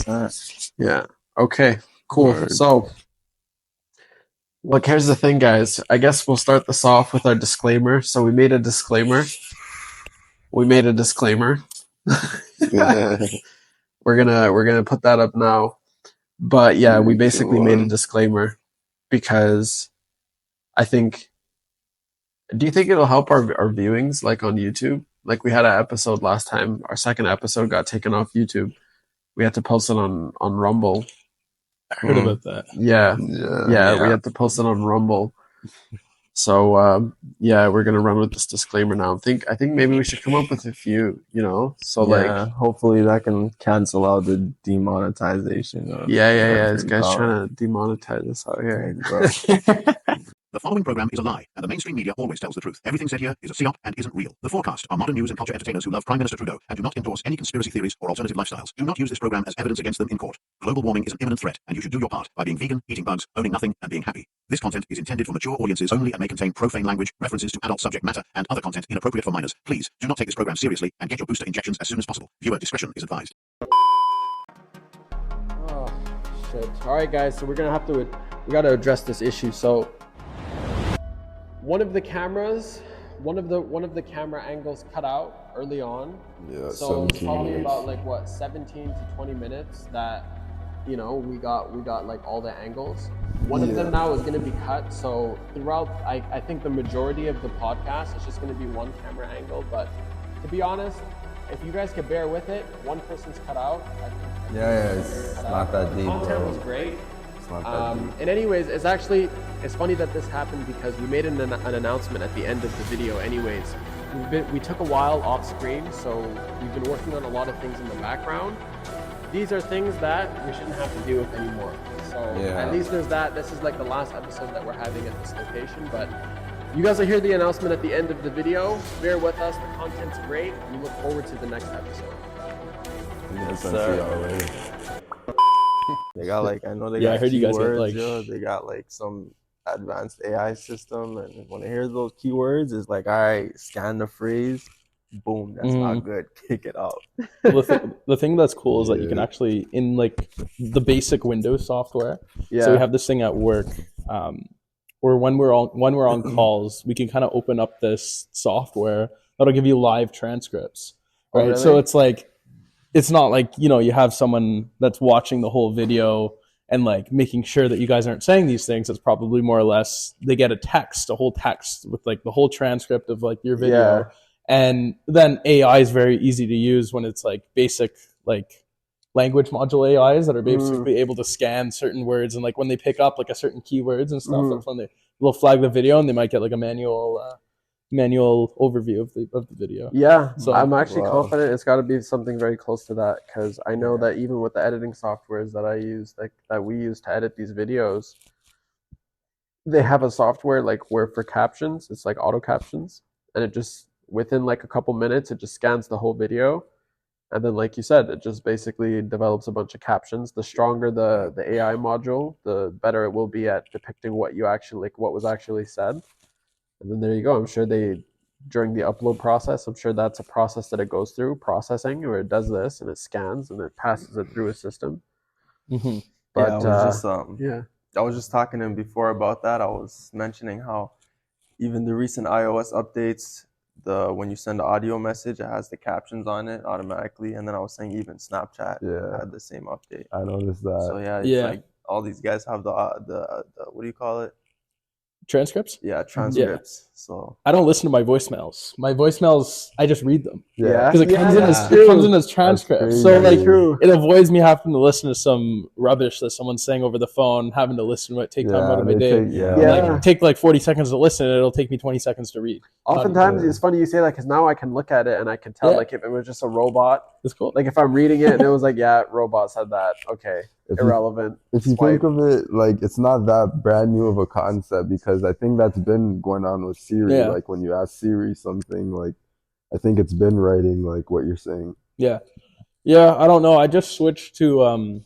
100%. Yeah. Okay, cool. Word. So, look, here's the thing, guys. I guess we'll start this off with our disclaimer. So we made a disclaimer. We're gonna put that up now. But yeah, we basically made a disclaimer because I think. Do you think it'll help our viewings like on YouTube? Like we had an episode last time. Our second episode got taken off YouTube. We had to post it on Rumble. I heard about that. Yeah, Yeah. we had to post it on Rumble. So yeah, we're gonna run with this disclaimer now. I think maybe we should come up with a few, so like hopefully that can cancel out the demonetization. yeah. This guy's trying to demonetize us out here. The following program is a lie, and the mainstream media always tells the truth. Everything said here is a psyop and isn't real. The forecast are modern news and culture entertainers who love Prime Minister Trudeau and do not endorse any conspiracy theories or alternative lifestyles. Do not use this program as evidence against them in court. Global warming is an imminent threat, and you should do your part by being vegan, eating bugs, owning nothing, and being happy. This content is intended for mature audiences only and may contain profane language, references to adult subject matter, and other content inappropriate for minors. Please do not take this program seriously and get your booster injections as soon as possible. Viewer discretion is advised. Oh shit! All right, guys. So we gotta address this issue. So. One of the camera angles cut out early on. Yeah, so it's probably about like 17 to 20 minutes that we got like all the angles. One of them now is going to be cut. So throughout, I think the majority of the podcast is just going to be one camera angle. But to be honest, if you guys could bear with it, one person's cut out. It's not that deep. Content was great. And anyways, it's funny that this happened because we made an announcement at the end of the video anyways. We took a while off screen, so we've been working on a lot of things in the background. These are things that we shouldn't have to deal with anymore. So at least there's that. This is like the last episode that we're having at this location, but you guys will hear the announcement at the end of the video. Bear with us, the content's great. We look forward to the next episode. Yes, sir. They got I know they got I heard you guys keywords, they got some advanced AI system, and when it hears those keywords, it's like, all right, scan the phrase, boom, that's not good, kick it out. The thing that's cool is that you can actually, in the basic Windows software, so we have this thing at work, where when we're on calls, we can kind of open up this software that'll give you live transcripts, right? Oh, really? So it's not like, you have someone that's watching the whole video and making sure that you guys aren't saying these things. It's probably more or less they get a whole text with the whole transcript of your video. Yeah. And then AI is very easy to use when it's basic language module AIs that are basically able to scan certain words, and when they pick up a certain keywords and stuff, that's when they'll flag the video, and they might get a manual overview of the video. Yeah, so I'm actually confident it's got to be something very close to that, because I know that even with the editing softwares that I use, that we use to edit these videos, they have a software where for captions, it's auto captions, and it just within a couple minutes it just scans the whole video, and then like you said, it just basically develops a bunch of captions. The stronger the AI module, the better it will be at depicting what you actually what was actually said. And then there you go. I'm sure during the upload process, I'm sure that's a process that it goes through, processing, where it does this and it scans and it passes it through a system. Mm-hmm. But I was just talking to him before about that. I was mentioning how even the recent iOS updates, when you send an audio message, it has the captions on it automatically. And then I was saying even Snapchat had the same update. I noticed that. So it's all these guys have the what do you call it? Transcripts? Yeah, transcripts. Yeah. So I don't listen to my voicemails. My voicemails, I just read them. Yeah, because it comes in as transcripts. So it avoids me having to listen to some rubbish that someone's saying over the phone, having to listen to it, take time out of my day. Take 40 seconds to listen, and it'll take me 20 seconds to read. Oftentimes, it's funny you say that, because now I can look at it and I can tell if it was just a robot. It's cool. If I'm reading it and it was robot said that. Okay. Irrelevant. If you think of it, it's not that brand new of a concept, because I think that's been going on with Siri. When you ask Siri something, I think it's been writing what you're saying. Yeah, I don't know. I just switched to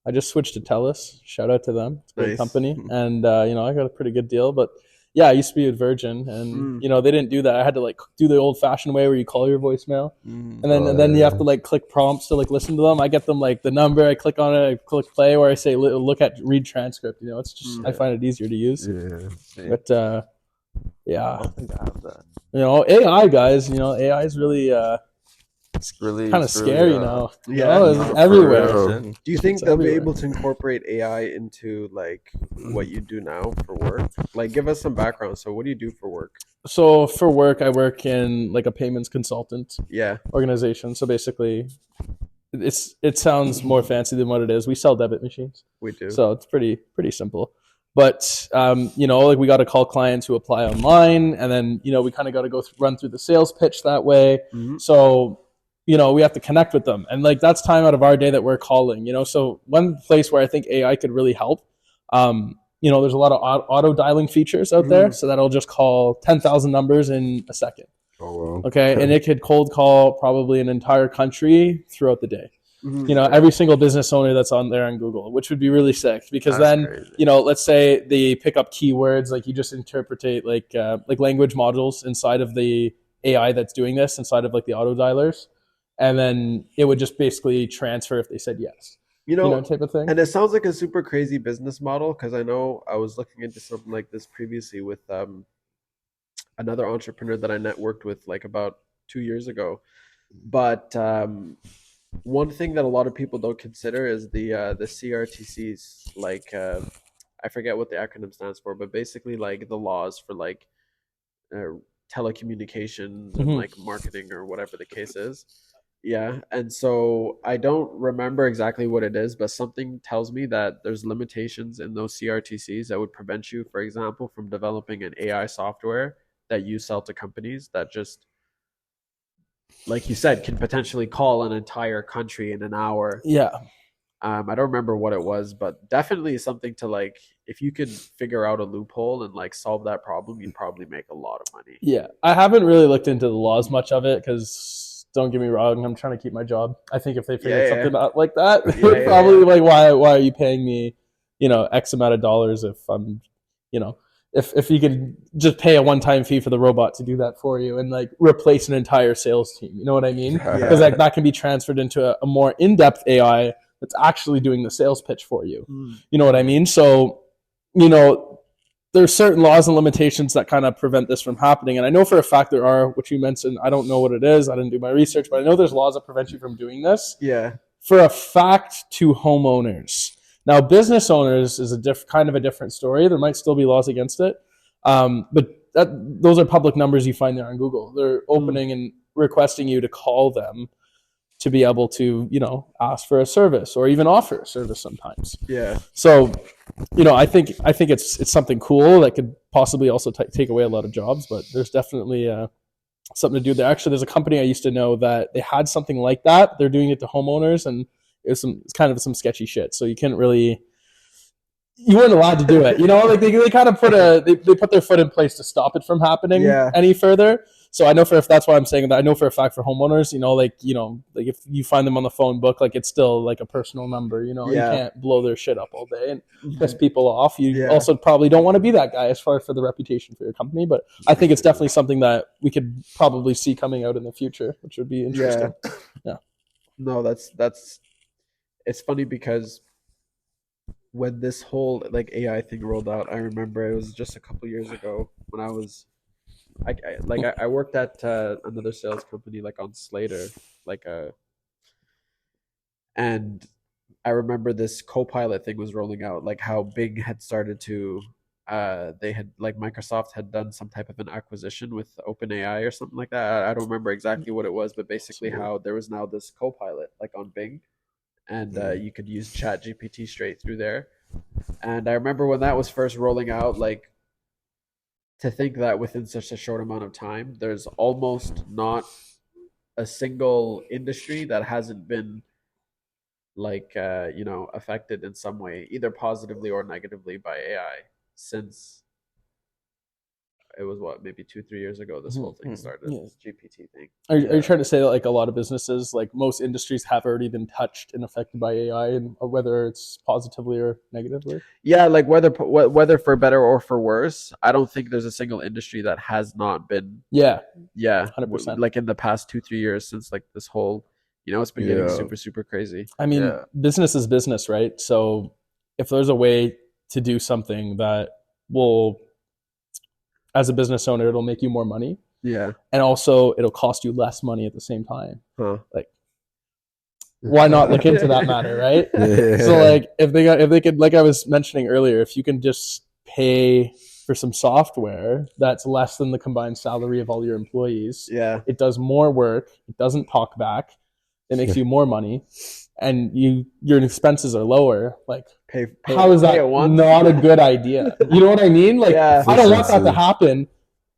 TELUS. Shout out to them. It's a great company, and I got a pretty good deal. But Yeah, I used to be with Virgin, and they didn't do that. I had to do the old-fashioned way where you call your voicemail, and then you have to click prompts to listen to them. I get them the number, I click on it, I click play, or I say read transcript. It's just I find it easier to use. Yeah. But yeah, I don't think I have that. AI guys, AI is really it's really kind of scary now. Yeah, it's everywhere. Do you think they'll be able to incorporate AI into what you do now for work? Give us some background. So what do you do for work? So for work, I work in a payments consultant organization. So basically, it sounds more fancy than what it is. We sell debit machines. We do. So it's pretty simple. But we got to call clients who apply online, and then we kind of got to run through the sales pitch that way. So we have to connect with them, and that's time out of our day that we're calling. So one place where I think AI could really help. There's a lot of auto dialing features out there, so that'll just call 10,000 numbers in a second. Oh, wow. Okay, and it could cold call probably an entire country throughout the day. Every single business owner that's on there on Google, which would be really sick, because that's crazy. Let's say they pick up keywords, you just interpretate language modules inside of the AI that's doing this inside of the auto dialers, and then it would just basically transfer if they said yes. Type of thing. And it sounds like a super crazy business model, because I know I was looking into something like this previously with another entrepreneur that I networked with about 2 years ago. But one thing that a lot of people don't consider is the CRTCs. I forget what the acronym stands for, but basically the laws for telecommunications and marketing or whatever the case is. Yeah, and so I don't remember exactly what it is, but something tells me that there's limitations in those CRTCs that would prevent you, for example, from developing an AI software that you sell to companies that just, like you said, can potentially call an entire country in an hour. Yeah. I don't remember what it was, but definitely something to if you could figure out a loophole and solve that problem, you'd probably make a lot of money. Yeah, I haven't really looked into the laws much of it, because don't get me wrong, I'm trying to keep my job. I think if they figured something out like that, probably why are you paying me, X amount of dollars if I'm, if you could just pay a one-time fee for the robot to do that for you and replace an entire sales team. You know what I mean? Because that can be transferred into a more in-depth AI that's actually doing the sales pitch for you. You know what I mean? So, there's certain laws and limitations that kind of prevent this from happening. And I know for a fact there are, which you mentioned. I don't know what it is. I didn't do my research, but I know there's laws that prevent you from doing this. Yeah. For a fact, to homeowners. Now, business owners is kind of a different story. There might still be laws against it. But those are public numbers you find there on Google. They're opening and requesting you to call them to be able to, ask for a service or even offer a service sometimes. Yeah. So, I think it's something cool that could possibly also take away a lot of jobs, but there's definitely something to do there. Actually, there's a company I used to know that they had something like that. They're doing it to homeowners, and it's kind of some sketchy shit. So you weren't allowed to do it. They kind of they put their foot in place to stop it from happening any further. So I know that's why I'm saying that. I know for a fact for homeowners, if you find them on the phone book, it's still a personal number. You can't blow their shit up all day and piss people off. You also probably don't want to be that guy as far for the reputation for your company. But I think it's definitely something that we could probably see coming out in the future, which would be interesting. Yeah. No, it's funny because when this whole AI thing rolled out, I remember it was just a couple years ago when I worked at another sales company on Slater, and I remember this Copilot thing was rolling out, how Bing had started to they had Microsoft had done some type of an acquisition with OpenAI or something like that. I don't remember exactly what it was, but basically how there was now this Copilot on Bing, and you could use ChatGPT straight through there. And I remember when that was first rolling out, to think that within such a short amount of time, there's almost not a single industry that hasn't been affected in some way, either positively or negatively by AI since it was what, maybe 2-3 years ago this whole thing started. This GPT thing. Are you trying to say that like a lot of businesses, like most industries, have already been touched and affected by AI, and whether it's positively or negatively? Yeah, like whether for better or for worse, I don't think there's a single industry that has not been. Yeah, 100%. Like in the past 2-3 years since like this whole, it's been getting super, super crazy. I mean, business is business, right? So if there's a way to do something that will, as a business owner, it'll make you more money. Yeah. And also it'll cost you less money at the same time. Like, why not look into that matter, right? So like if they could, like I was mentioning earlier, if you can just pay for some software that's less than the combined salary of all your employees. Yeah. It does more work. It doesn't talk back. It makes you more money. And your expenses are lower. Like, how is that not a good idea? You know what I mean? Like, I don't want that to happen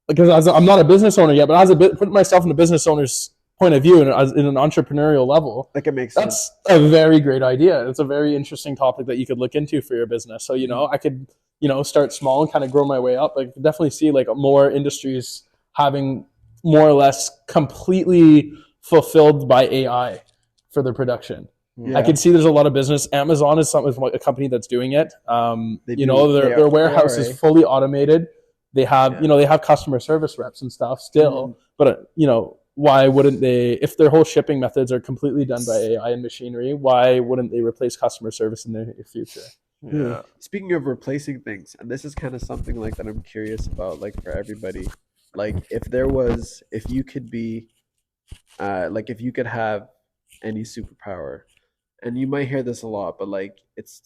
because I'm not a business owner yet, but put myself in a business owner's point of view and in an entrepreneurial level, like it makes sense. That's a very great idea. It's a very interesting topic that you could look into for your business. So, I could, start small and kind of grow my way up. I could definitely see like more industries having more or less completely fulfilled by AI for their production. Yeah. I can see there's a lot of business. Amazon is a company that's doing it. Their warehouse is fully automated. They have, they have customer service reps and stuff still, but why wouldn't they, if their whole shipping methods are completely done by AI and machinery, why wouldn't they replace customer service in the near future? Yeah. Speaking of replacing things, and this is kind of something like that I'm curious about, like for everybody, like if you could have any superpower. And you might hear this a lot, but like it's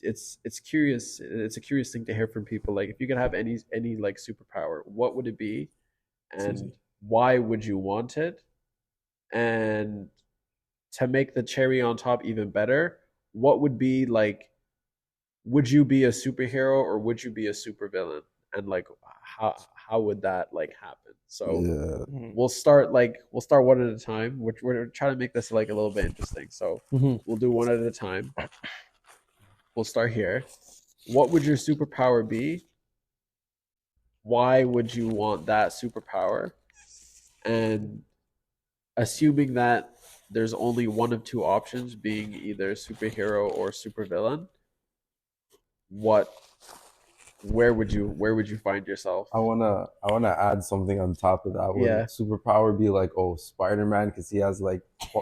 curious. It's a curious thing to hear from people. Like if you could have any like superpower, what would it be, and why would you want it? And to make the cherry on top even better, what would be like? Would you be a superhero or would you be a supervillain? And like how would that like happen? So we'll start one at a time. We're trying to make this like a little bit interesting. So we'll do one at a time. We'll start here. What would your superpower be? Why would you want that superpower? And assuming that there's only one of two options, being either superhero or supervillain, where would you find yourself? I wanna add something on top of that. Would superpower be like, Spider-Man, because he has like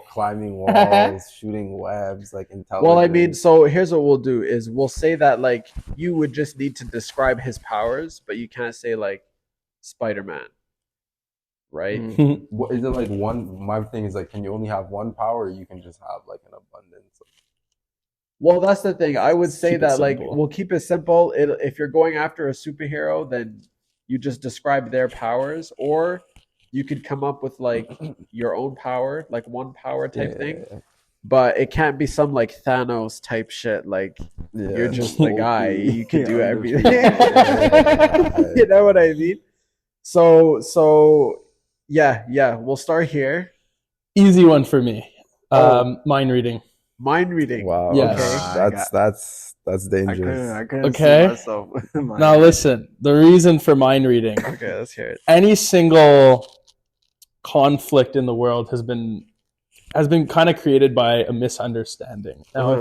climbing walls, shooting webs, like intelligence. Well, I mean, so here's what we'll do is we'll say that like you would just need to describe his powers, but you can't say like Spider-Man, right? What is it like one? My thing is like, can you only have one power, or you can just have like an abundance? Well, that's the thing. I would say that like we'll keep it simple. If you're going after a superhero, then you just describe their powers, or you could come up with like your own power, like one power type thing. But it can't be some like Thanos type shit. Like you're just the guy. You can do everything. You know what I mean? So yeah. We'll start here. Easy one for me. Mind reading. Mind reading. Wow. Yes. Okay. That's dangerous. I couldn't see myself. Now listen, the reason for mind reading. Okay, let's hear it. Any single conflict in the world has been kind of created by a misunderstanding. Now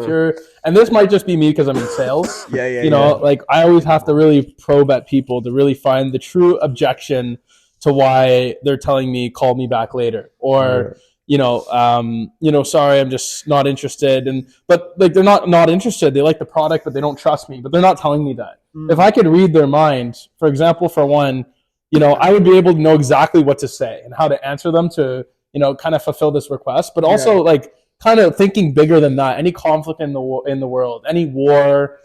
and this might just be me because I'm in sales. Like I always have to really probe at people to really find the true objection to why they're telling me call me back later, or sorry, I'm just not interested. But like they're not interested. They like the product, but they don't trust me. But they're not telling me that. If I could read their mind, for example, for one, I would be able to know exactly what to say and how to answer them to, kind of fulfill this request. But also like kind of thinking bigger than that. Any conflict in the world, any war,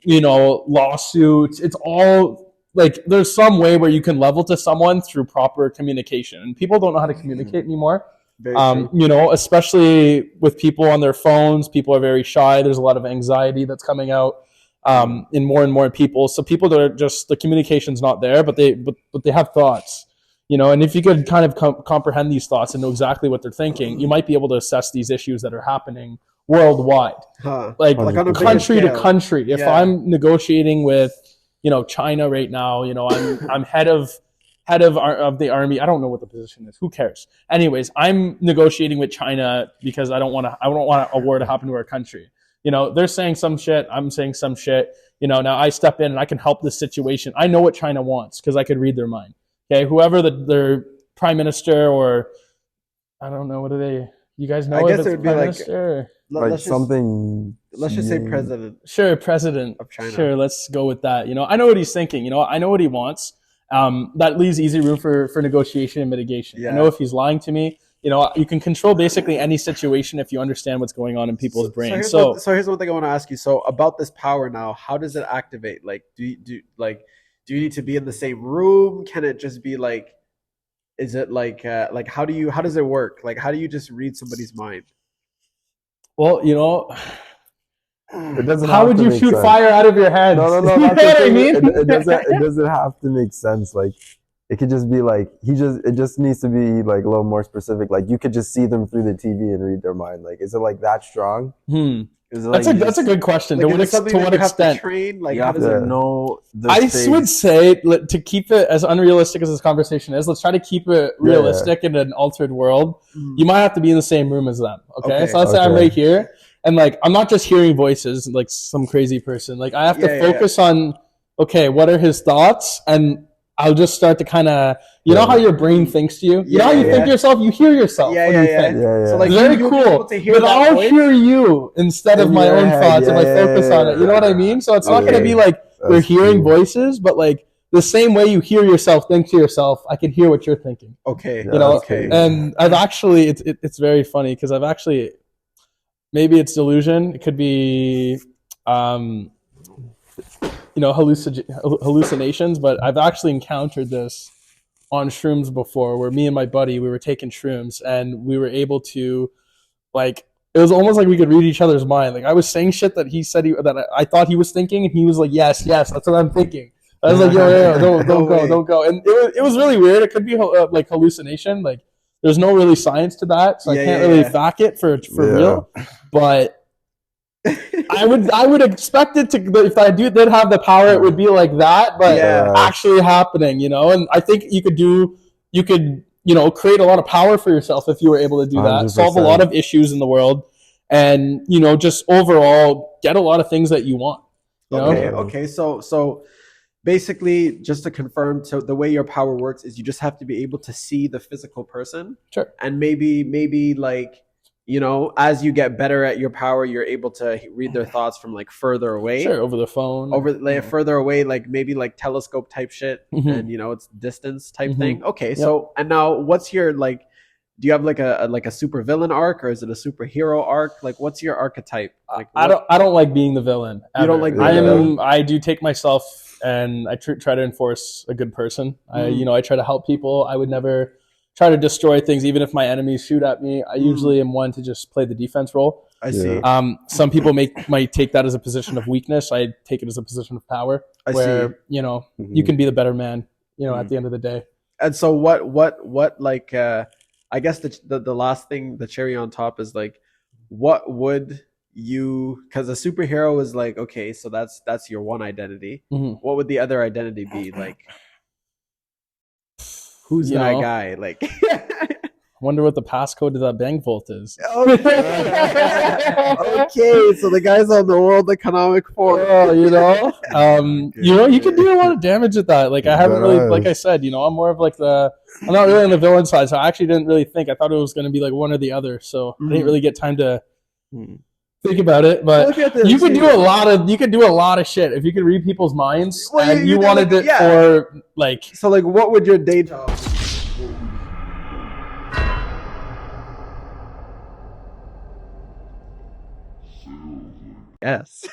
lawsuits, it's all like there's some way where you can level to someone through proper communication, and people don't know how to communicate anymore. Especially with people on their phones. People are very shy. There's a lot of anxiety that's coming out in more and more people. So people that are just, the communication's not there, but they have thoughts, and if you could kind of comprehend these thoughts and know exactly what they're thinking, you might be able to assess these issues that are happening worldwide, like on country to country. If I'm negotiating with China right now. I'm head of the army. I don't know what the position is. Who cares? Anyways, I'm negotiating with China because I don't want a war to happen to our country. They're saying some shit. I'm saying some shit. Now I step in and I can help this situation. I know what China wants because I could read their mind. Okay, whoever their prime minister, or I don't know, what are they? You guys know? I guess if it's it would be prime like minister something. Let's just say president. Sure, president of China. Sure, let's go with that. I know what he's thinking. I know what he wants. That leaves easy room for negotiation and mitigation. Yeah. I know if he's lying to me, you can control basically any situation if you understand what's going on in people's brains. So here's one thing I want to ask you. So about this power now, how does it activate? Like, do you need to be in the same room? Can it just be like, is it like how does it work? Like, how do you just read somebody's mind? Well, it doesn't. How would you shoot fire out of your hands? No. You know what I mean? It doesn't have to make sense. Like, it could just be like it just needs to be like a little more specific. Like, you could just see them through the TV and read their mind. Like, is it like that strong? That's a good question. Like, to what extent? Train? Like, you how have does to it know the I space. would say, to keep it as unrealistic as this conversation is, let's try to keep it realistic in an altered world. You might have to be in the same room as them. Okay? So let's say I'm right here, and like I'm not just hearing voices like some crazy person. Like, I have to focus on, okay, what are his thoughts, and I'll just start to kind of, know how your brain thinks to you? You know how you think yourself? You hear yourself when you think. So like, very cool. But I'll hear you instead of my own thoughts if I focus on it. You know what I mean? So it's not going to be like we're hearing voices, but like the same way you hear yourself think to yourself, I can hear what you're thinking. Okay. Okay. And I've actually, it's very funny because I've actually, maybe it's delusion. It could be, hallucinations, but I've actually encountered this on shrooms before, where me and my buddy, we were taking shrooms and we were able to, like, it was almost like we could read each other's mind. Like, I was saying shit that he said that I thought he was thinking, and he was like, yes, that's what I'm thinking. I was like, yo, don't go. And it was really weird. It could be like hallucination. Like, there's no really science to that, so I can't really back it for real. But I would expect it to, if I did have the power, it would be like that, but actually happening, and I think you could create a lot of power for yourself if you were able to do that, 100%. Solve a lot of issues in the world, and just overall get a lot of things that you want. Okay. So basically, just to confirm, so the way your power works is you just have to be able to see the physical person. Sure. And maybe like, as you get better at your power, you're able to read their thoughts from like further away. Sure, over the phone. Further away, like maybe like telescope type shit, and it's distance type thing. Okay, so and now what's your like? Do you have like a super villain arc, or is it a superhero arc? Like, what's your archetype? Like, I don't like being the villain. Ever. You don't like being the villain? I do take myself and I try to enforce a good person. I try to help people. I would never try to destroy things, even if my enemies shoot at me. I usually am one to just play the defense role. I see. Some people might take that as a position of weakness. I take it as a position of power, where you can be the better man. At the end of the day. And so, what like? I guess the last thing, the cherry on top, is like, what would you? Because a superhero is like, okay, so that's your one identity. What would the other identity be like? Who's that guy? Like, wonder what the passcode to that bank vault is. Okay, so the guy's on the World Economic Forum. You can do a lot of damage with that. Like, I haven't really, like I said, I'm more of like I'm not really on the villain side, so I actually didn't really think. I thought it was going to be like one or the other, so I didn't really get time to think about it. But you could do a lot of shit if you could read people's minds, and you wanted it for like. So like, what would your day job be? Yes.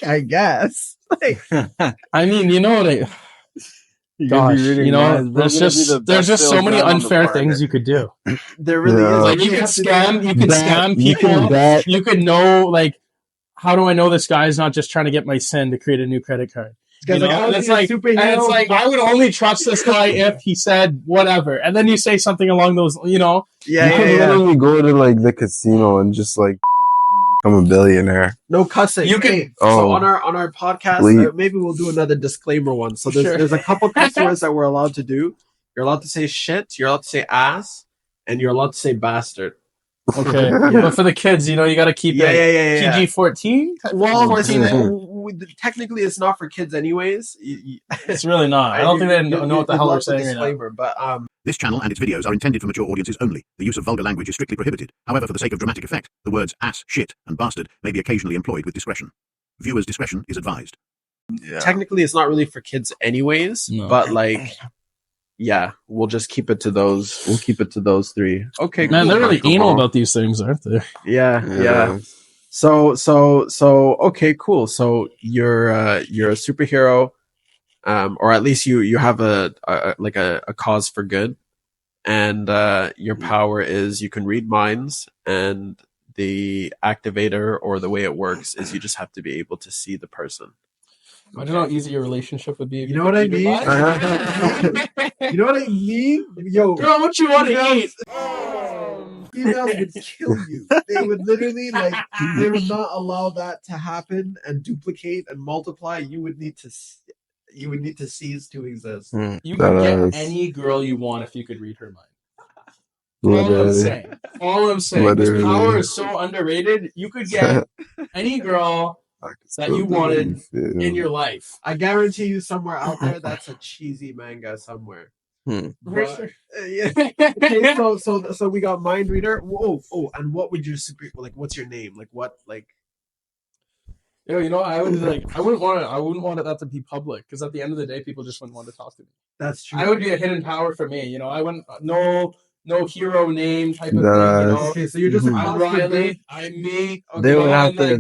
I guess. Like, I mean, gosh, there's just so many unfair things you could do. There really is. Like, you can scam people. You could know, like, how do I know this guy's not just trying to get my SIN to create a new credit card? And it's like, I would only trust this guy if he said whatever, and then you say something along those, You can literally go to like the casino and just like I'm a billionaire. No cussing. You can. Hey, so on our podcast, maybe we'll do another disclaimer one. So there's a couple cuss words that we're allowed to do. You're allowed to say shit. You're allowed to say ass, and you're allowed to say bastard. Okay, but for the kids, you got to keep it PG-14. Well, 14. Technically, it's not for kids, anyways. It's really not. I don't think they know what the hell they're saying right now. But This channel and its videos are intended for mature audiences only. The use of vulgar language is strictly prohibited. However, for the sake of dramatic effect, the words ass, shit, and bastard may be occasionally employed with discretion. Viewers' discretion is advised. Yeah. Technically, it's not really for kids, anyways. No. But yeah, we'll just keep it to those. We'll keep it to those three. Okay, man, they're really anal about these things, aren't they? Yeah. So okay, cool. So you're a superhero, or at least you have a cause for good, and your power is you can read minds, and the activator or the way it works is you just have to be able to see the person. Imagine how easy your relationship would be. You know what I mean? You know what I mean? Yo, girl, what you want to eat? Females would kill you. They would literally they would not allow that to happen and duplicate and multiply. You would need to cease to exist. You could get any girl you want if you could read her mind. All I'm saying. This power is so underrated. You could get any girl that you wanted in your life. I guarantee you somewhere out there that's a cheesy manga somewhere. But, yeah. Okay, so we got mind reader. Oh, and what would your super what's your name? Yo, I wouldn't want that to be public, because at the end of the day, people just wouldn't want to talk to me. That's true. I would be a hidden power for me. I wouldn't no hero name type of thing. Okay, so you're just I'm Riley. I'm me. Okay, they would have to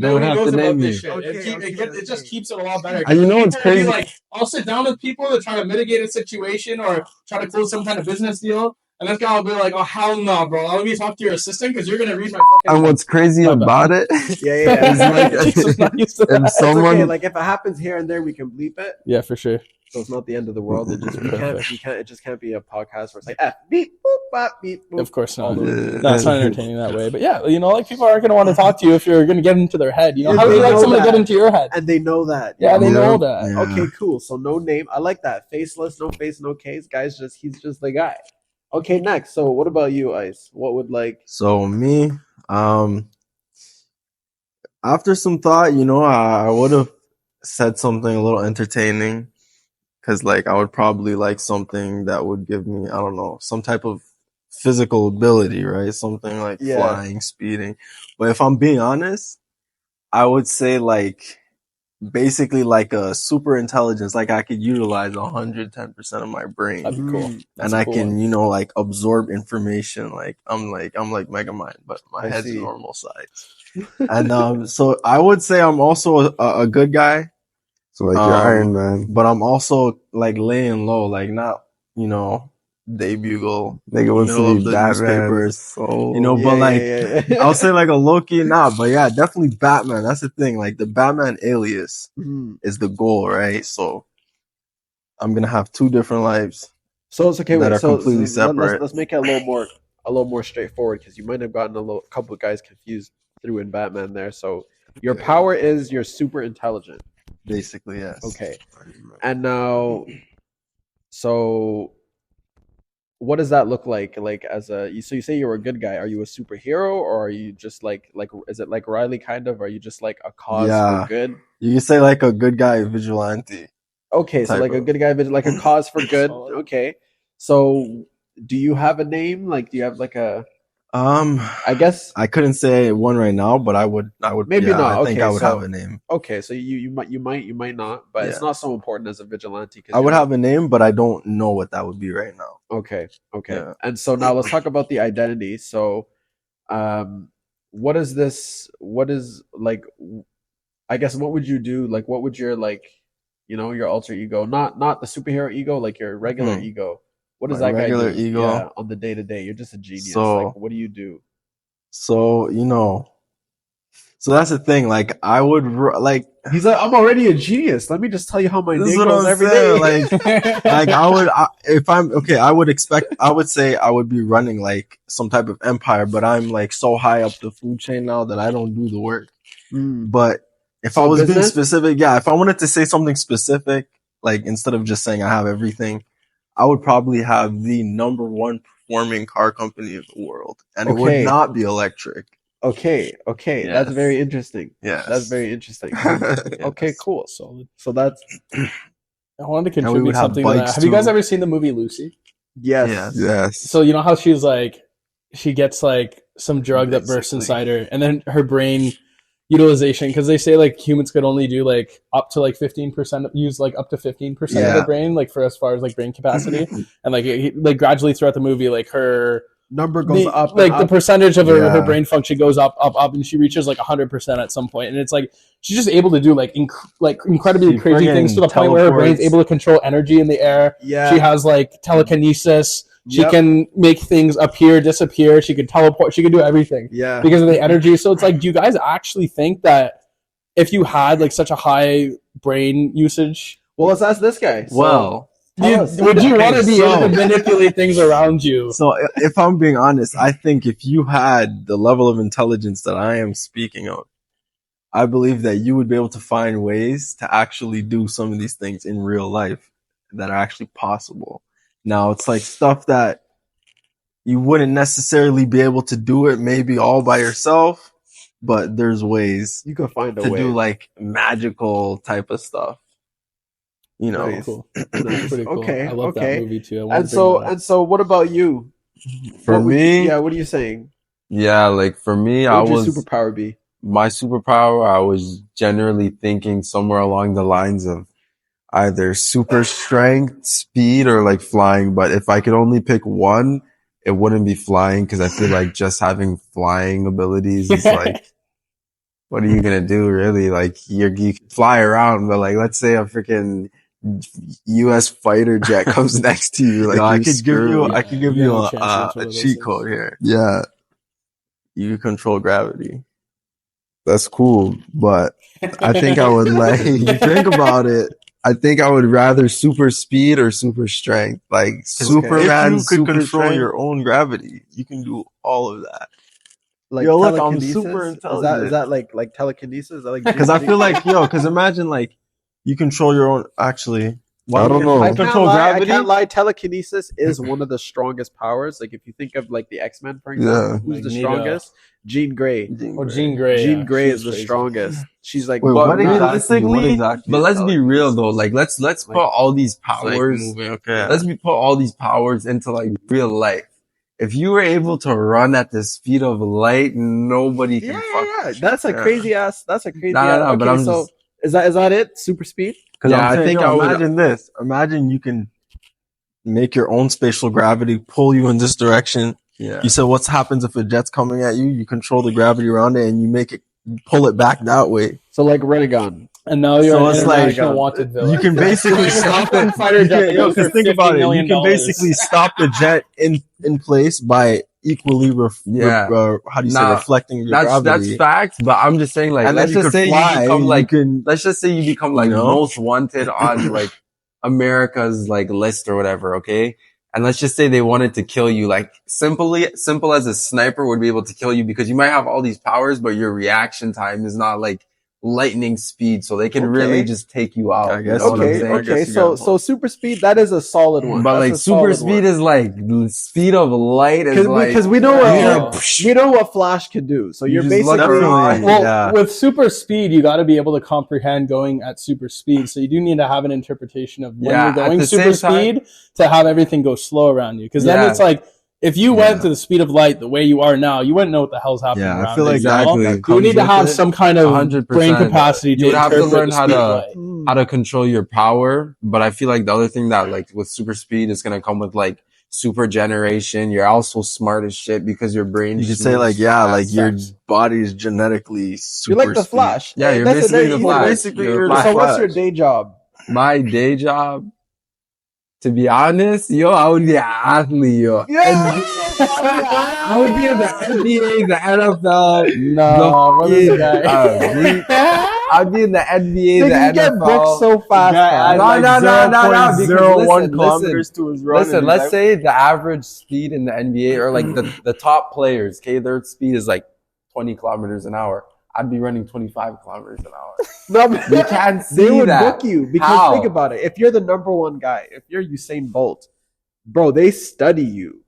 name me. It just keeps it a lot better. And it's crazy. I'll sit down with people to try to mitigate a situation or try to close some kind of business deal. And this guy will be like, "Oh hell no, bro! Let me talk to your assistant because you're gonna read my fucking." And what's crazy about it? Is if someone if it happens here and there, we can bleep it. Yeah, for sure. So it's not the end of the world. It just it just can't be a podcast where it's like beep boop bop beep boop. Of course not. That's not entertaining that way. But yeah, people aren't gonna want to talk to you if you're gonna get into their head. How do you like someone to get into your head? And they know that. Yeah, they know that. Yeah. Okay, cool. So no name. I like that. Faceless, no face, no case. He's just the guy. Okay, next. So what about you, Ice? What would So me, after some thought, I would have said something a little entertaining, because I would probably like something that would give me, I don't know, some type of physical ability, right? Something like flying, speeding. But if I'm being honest, I would say basically a super intelligence, I could utilize 110% of my brain. That'd be cool. And I can, absorb information. I'm like Megamind, but my head's normal size. And so I would say I'm also a good guy. So you're Iron Man. But I'm also laying low, not, day bugle, middle of the newspapers. So, but I'll say a low-key but yeah, definitely Batman. That's the thing. The Batman alias is the goal, right? So I'm gonna have two different lives. So it's okay. That are completely separate. Let's make it a little more straightforward, because you might have gotten a couple of guys confused through in Batman there. So your power is you're super intelligent. Basically, yes. Okay. And now, so what does that look like? So you say you're a good guy. Are you a superhero, or are you just is it like Riley kind of? Are you just a cause for good? You can say a good guy vigilante. Okay, so a good guy, a cause for good. Okay. So do you have a name? Do you have a? I guess I couldn't say one right now, but I would. Maybe not. I think I would have a name. Okay, so you might not, but it's not so important as a vigilante. I would have a name, but I don't know what that would be right now. Okay. Yeah. And so now let's talk about the identity. So, what is this? What is I guess what would you do? What would your your alter ego, not the superhero ego, your regular ego. What does that guy do? Ego on the day-to-day? You're just a genius. So, what do you do? So, So that's the thing. Like, I would like. He's like, I'm already a genius. Let me just tell you how my This day is what goes I'm every saying. day. Like if I'm okay, I would say I would be running like some type of empire, but I'm like so high up the food chain now that I don't do the work. But if I was being specific, if I wanted to say something specific, like instead of just saying I have everything, I would probably have the number one performing car company in the world, and it would not be electric. Okay. Yes. That's very interesting. Yes. That's very interesting. Yes. Okay, cool. Solid. So that's. I wanted to contribute something to that. Have you guys ever seen the movie Lucy? Yes. So you know how she's like, she gets like some drug that bursts inside her, and then her brain utilization, because they say like humans could only do like up to like 15%, use like up to 15% of their brain, like for as far as like brain capacity, and like gradually throughout the movie, like her number goes up, like the percentage of her brain function goes up, and she reaches like 100% at some point, and it's like she's just able to do like incredibly crazy things to the point where her brain's able to control energy in the air. She has like telekinesis. She can make things appear, disappear. She can teleport. She can do everything. Because of the energy. So it's like, do you guys actually think that if you had like such a high brain usage? Well, let's ask this guy. Well, would you want to be able to manipulate things around you? So if I'm being honest, I think if you had the level of intelligence that I am speaking of, I believe that you would be able to find ways to actually do some of these things in real life that are actually possible. Now, it's like stuff that you wouldn't necessarily be able to do it maybe all by yourself, but there's ways you could find a to way do like magical type of stuff. You know, nice. Cool. That's pretty cool. Okay, I love that movie too. And so, what about you? For me, what are you saying? Yeah, like for me, what would your superpower be? My superpower, I was generally thinking somewhere along the lines of either super strength, speed, or like flying. But if I could only pick one, it wouldn't be flying, because I feel like just having flying abilities is like, what are you gonna do really? Like you can fly around, but like let's say a freaking U.S. fighter jet comes next to you, like I could give you a cheat code here. Yeah, you can control gravity. That's cool, but I think I would like, if you think about it, I think I would rather super speed or super strength. Like Superman, if you could control your own gravity, you can do all of that. Like yo, look, I'm super intelligent. Is that like telekinesis? Because I feel like because imagine like you control your own. Actually, I don't know. I can't lie. Telekinesis is one of the strongest powers. Like if you think of like the X-Men, for example, who's the strongest? Jean Grey. Jean Grey. Jean Grey is the strongest. She's like, what exactly? But let's be real though. Like let's put all these powers. Let's put all these powers into like real life. If you were able to run at the speed of light, nobody can. That's a crazy ass. That's a crazy ass. Okay, but I'm so is that it? Super speed? Because I think I would imagine this. Imagine you can make your own spatial gravity pull you in this direction. Yeah. You said what happens if a jet's coming at you? You control the gravity around it and you make it pull it back that way. So like Renegon. And now you're an international wanted villain. You can basically stop it. Because think about it. You can basically stop the jet in place by equally reflecting your gravity. That's facts, but I'm just saying like, let's just say you become like most wanted on like America's like list or whatever, okay? And let's just say they wanted to kill you, like simple as a sniper would be able to kill you, because you might have all these powers, but your reaction time is not like lightning speed, so they can really just take you out. I guess. So super speed, that is a solid one. But like super speed is like the speed of light is like, because we know what Flash can do. So you're basically with super speed, you got to be able to comprehend going at super speed. So you do need to have an interpretation of when you're going super speed to have everything go slow around you. Because then it's like, if you went to the speed of light the way you are now, you wouldn't know what the hell's happening around. I feel like exactly. You need to have some kind of 100%. Brain capacity to you would have to learn how to control your power. But I feel like the other thing that like with super speed is going to come with like super generation. You're also smart as shit because your brain. You could say like, your body is genetically super. You're like the Flash. Yeah, you're basically the Flash. So what's your day job? My day job? To be honest, yo, I would be an athlete, yo. I would be in the NBA, the NFL. No, what is this guy? I'd be in the NBA, Nigga, the you get booked NFL. so fast. Guy fam. had because 0.01 kilometers to his run. Listen, let's say the average speed in the NBA or like the top players, okay, their speed is like 20 kilometers an hour. I'd be running 25 kilometers an hour. No, but You can't see they would that. book you because How? think about it. If you're the number one guy, if you're Usain Bolt, bro, they study you.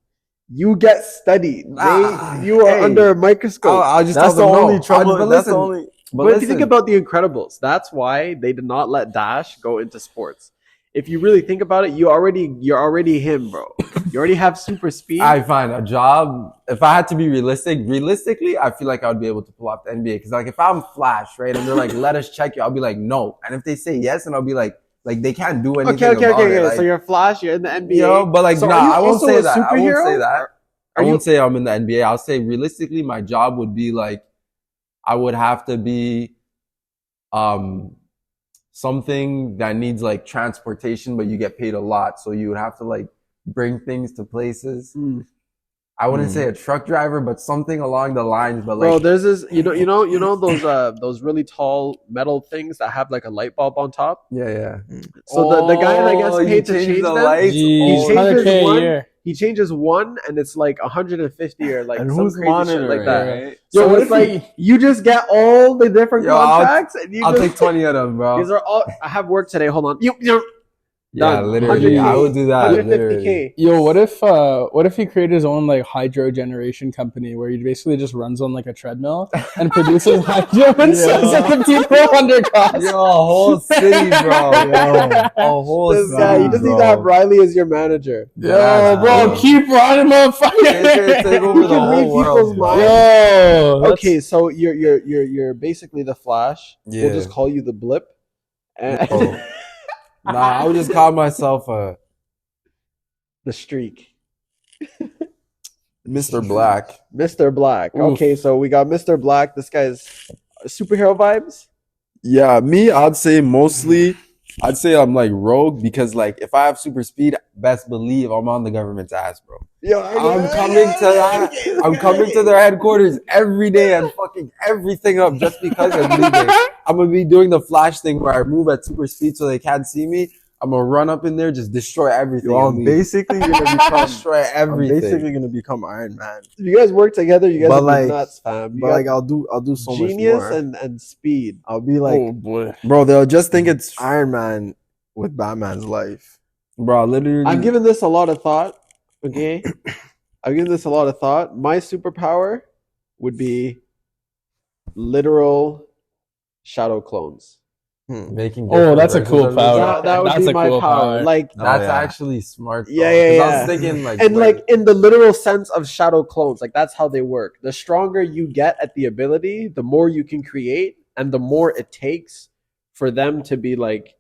You get studied. You are under a microscope. I'll just That's tell the them only no. trouble. But That's listen, the only. But if you think about The Incredibles, that's why they did not let Dash go into sports. If you really think about it, you're already him, bro. You already have super speed. I find a job. If I had to be realistically, I feel like I would be able to pull off the NBA. Because like if I'm Flash, right, and they're like, "Let us check you," I'll be like, "No." And if they say yes, and I'll be like they can't do anything. Okay. Like, So you're Flash. You're in the NBA. you know, but like, so I won't say that. I won't Superhero? say that. I won't say I'm in the NBA. I'll say realistically, my job would be like, I would have to be, something that needs like transportation, but you get paid a lot. So you would have to like bring things to places. I wouldn't say a truck driver, but something along the lines. But like, bro, there's this, you know those really tall metal things that have like a light bulb on top. yeah. So the guy that gets paid to change the them, lights. he changes $100K a one. year. He changes one, and it's like 150 or like And some who's crazy shit monitoring, like that. right? Yo, So what if if like you just get all the different Yo, contracts and you I'll just, take 20 of them, bro. these are all. I have work today. Hold on. Yeah, done. literally, 100K, I would do that. 150K. Yo, what if he created his own like hydro generation company where he basically just runs on like a treadmill and produces hydro and sells it to people under cost? Yo, a whole city, bro. A whole This city, guy, you just need to have Riley as your manager. Yo, bro, keep running, motherfucker. Take over You the can read whole people's world. minds. Yo, Okay, so you're basically the Flash. Yeah. We'll just call you the Blip. And Oh. Nah, I would just call myself the Streak. Mr. Black. Mr. Black. Oof. Okay, so we got Mr. Black. This guy's superhero vibes. Yeah, me, I'd say I'm like rogue because like if I have super speed, best believe I'm on the government's ass, bro. I'm coming to their headquarters every day and fucking everything up just because I'm leaving. I'm gonna be doing the Flash thing where I move at super speed so they can't see me. I'm gonna run up in there, just destroy everything. Yo, I'm basically gonna destroy everything. I'm basically gonna become Iron Man. If you guys work together, you guys But are like- nuts, fam. You But got like I'll do so much genius more. and speed. I'll be like, oh boy. bro, they'll just think it's Iron Man with Batman's life. Bro, literally. I'm giving this a lot of thought. Okay, I'm giving this a lot of thought. My superpower would be literal shadow clones. making. Oh, different that's a cool versions of yourself. power. That would That's be a my cool power. power. Like That's yeah. actually smart. Though, Yeah, yeah, 'cause I yeah. was thinking like, and like in the literal sense of shadow clones, like that's how they work. The stronger you get at the ability, the more you can create, and the more it takes for them to be like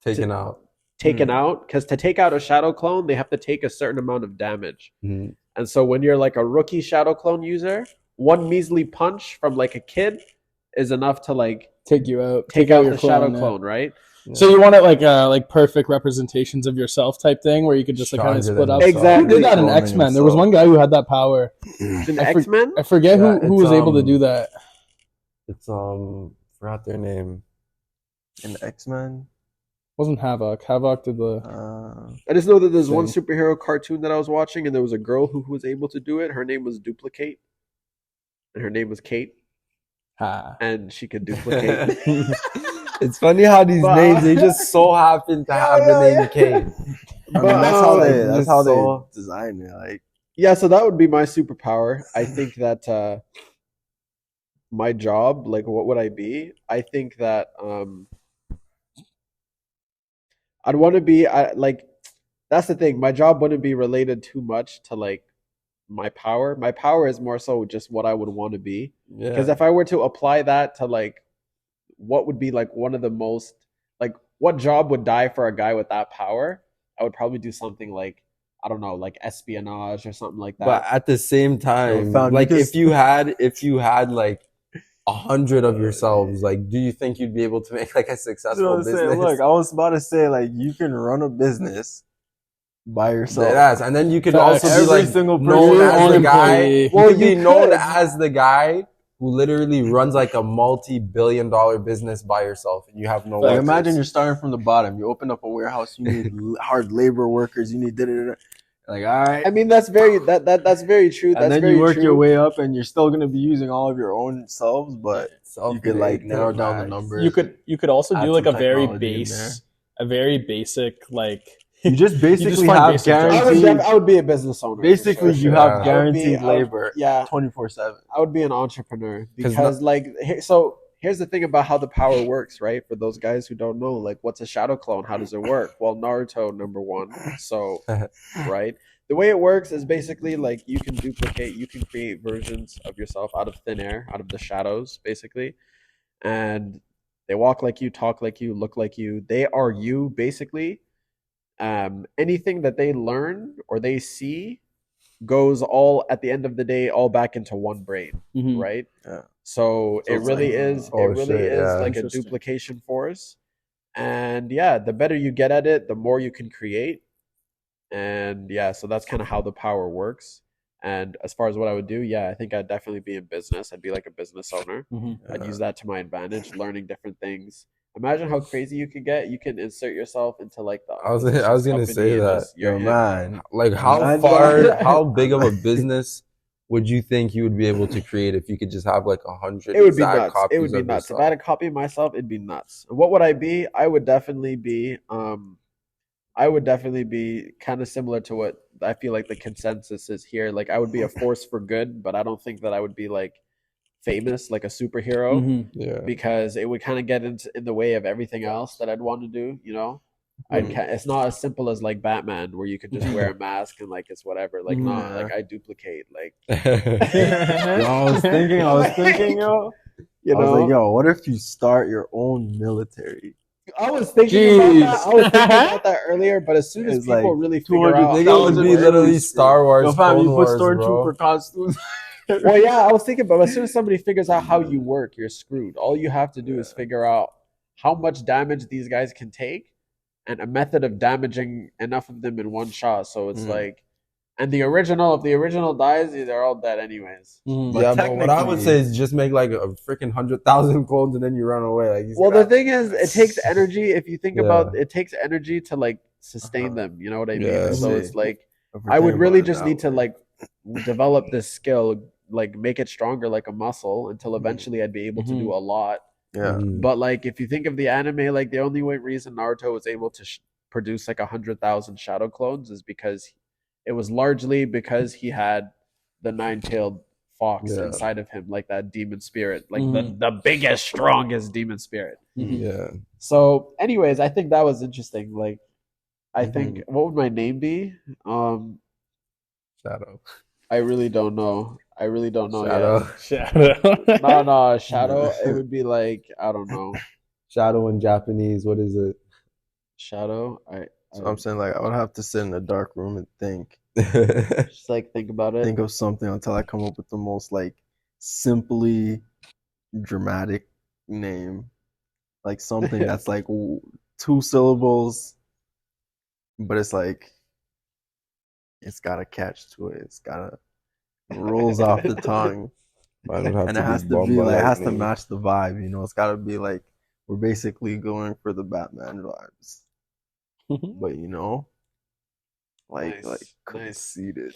taken out. taken out. Because to take out a shadow clone, they have to take a certain amount of damage. Mhm. And so when you're like a rookie shadow clone user, one measly punch from like a kid is enough to like Take you out. take out your the shadow yeah. clone, right? So you want it like perfect representations of yourself type thing where you could just like kind of Stronger split than up. yourself. Exactly. Who did that in Cloning X-Men? There was himself. one guy who had that power. In I for- X-Men? I forget Yeah, who was it's, able to do that. It's forgot their name. In X-Men. Wasn't Havoc. Havoc did the I just know that there's one Same. superhero cartoon that I was watching, and there was a girl who was able to do it. Her name was Duplicate, and her name was Kate, and she could duplicate. It's funny how these But- names they just so happen to have the name Kate. I mean, that's how they so- design it. Like, Yeah, so that would be my superpower. I think that my job, like, what would I be? I think that I'd want to be like. That's the thing. My job wouldn't be related too much to like my power. My power is more so just what I would want to be. Yeah. Because if I were to apply that to like what would be like one of the most like what job would die for a guy with that power, I would probably do something like I don't know, like espionage or something like that. But at the same time, Yo, fam, like because- if you had like 100 of yourselves, like do you think you'd be able to make like a you successful know what I'm business? saying? Look, I was about to say, like, you can run a business by yourself. Yes, and then you could Facts. also be Every like single known person- as the guy. employee. You Well, could be you known could. as the guy who literally runs like a multi-billion-dollar business by yourself, and you have no Like workers. imagine you're starting from the bottom. You open up a warehouse. You need hard labor workers. You need da-da-da-da. Like, all right. I mean, that's very that's very true. And That's then very you work true. your way up, and you're still gonna be using all of your own selves, but you could like Self-made, narrow down the facts. numbers. You could also Add do like some a very technology in there. basic like You just basically find have basic jobs. guaranteed. I would be a business owner. Basically, for you sure. have I would be- guaranteed I would- labor, Yeah, 24/7. I would be an entrepreneur 'Cause because so here's the thing about how the power works, right? For those guys who don't know, like what's a shadow clone? How does it work? Well, Naruto number one. So right. The way it works is basically like you can create versions of yourself out of thin air, out of the shadows, basically. And they walk like you, talk like you, look like you. They are you, basically. Anything that they learn or they see goes all at the end of the day all back into one brain, Mhm. right? Yeah. So it it's really like- is. Oh, It really shit, is yeah. like a Interesting. duplication force. And yeah, the better you get at it, the more you can create. And yeah, so that's kind of how the power works. And as far as what I would do, yeah, I think I'd definitely be in business. I'd be like a business owner. Mhm. I'd use that to my advantage, learning different things. Imagine how crazy you could get. You can insert yourself into like the. I was gonna say that. You're Yo, in. man. Like how Imagine- far, how big of a business would you think you would be able to create if you could just have like 100 It would be exact nuts. copies It would be of nuts. If yourself? I had a copy of myself, it'd be nuts. And what would I be? I would definitely be kind of similar to what I feel like the consensus is here. Like I would be a force for good, but I don't think that I would be like famous, like a superhero, Mhm. Yeah. because it would kind of get in the way of everything else that I'd want to do. You know, it's not as simple as like Batman, where you could just wear a mask and like it's whatever. Like no, Yeah. like I duplicate. Like Yo, I was thinking, yo. you I was know, like, yo, what if you start your own military? I was thinking about Jeez. that. I was thinking about that earlier, but as soon as It's people like really figure 200 out, Nigga how would it be works- literally Star Wars. Yo, fam, Clone you put Wars, stormtrooper bro. costumes. well, yeah, I was thinking, but as soon as somebody figures out how you work, you're screwed. All you have to do is figure out how much damage these guys can take, and a method of damaging enough of them in one shot. So it's like, and if the original dies, they're all dead anyways. Mhm. But Yeah, but what I would technically- say is just make like a freaking 100,000 clones and then you run away. Like, Well, the thing is, it takes energy. If you think Yeah. about it, takes energy to like sustain Uh-huh. them. You know what I mean? Yeah, So I it's see. like If we're I would thinking really about it just that need to way. like develop this skill, like make it stronger like a muscle until eventually I'd be able to do a lot. Yeah. But like if you think of the anime, like the only reason Naruto was able to produce like 100,000 shadow clones is because it was largely because he had the nine-tailed fox Yeah. inside of him, like that demon spirit, like Mhm. the biggest, strongest demon spirit. Mhm. Yeah. So, anyways, I think that was interesting. Like, I Mhm. think what would my name be? Shadow. I really don't know. I really don't know Shadow. Shadow. yet. No, Shadow. It would be like I don't know. Shadow in Japanese. What is it? Shadow. So I'm saying, like, I would have to sit in a dark room and think just like think about it. of something until I come up with the most like simply dramatic name, like something that's like 2 syllables, but it's like it's got a catch to it. It's got rolls off the tongue, Mine would have and to it has be to Bomba be like it has to Lightning. match the vibe. You know, it's got to be like we're basically going for the Batman vibes, but you know, like Nice. conceited.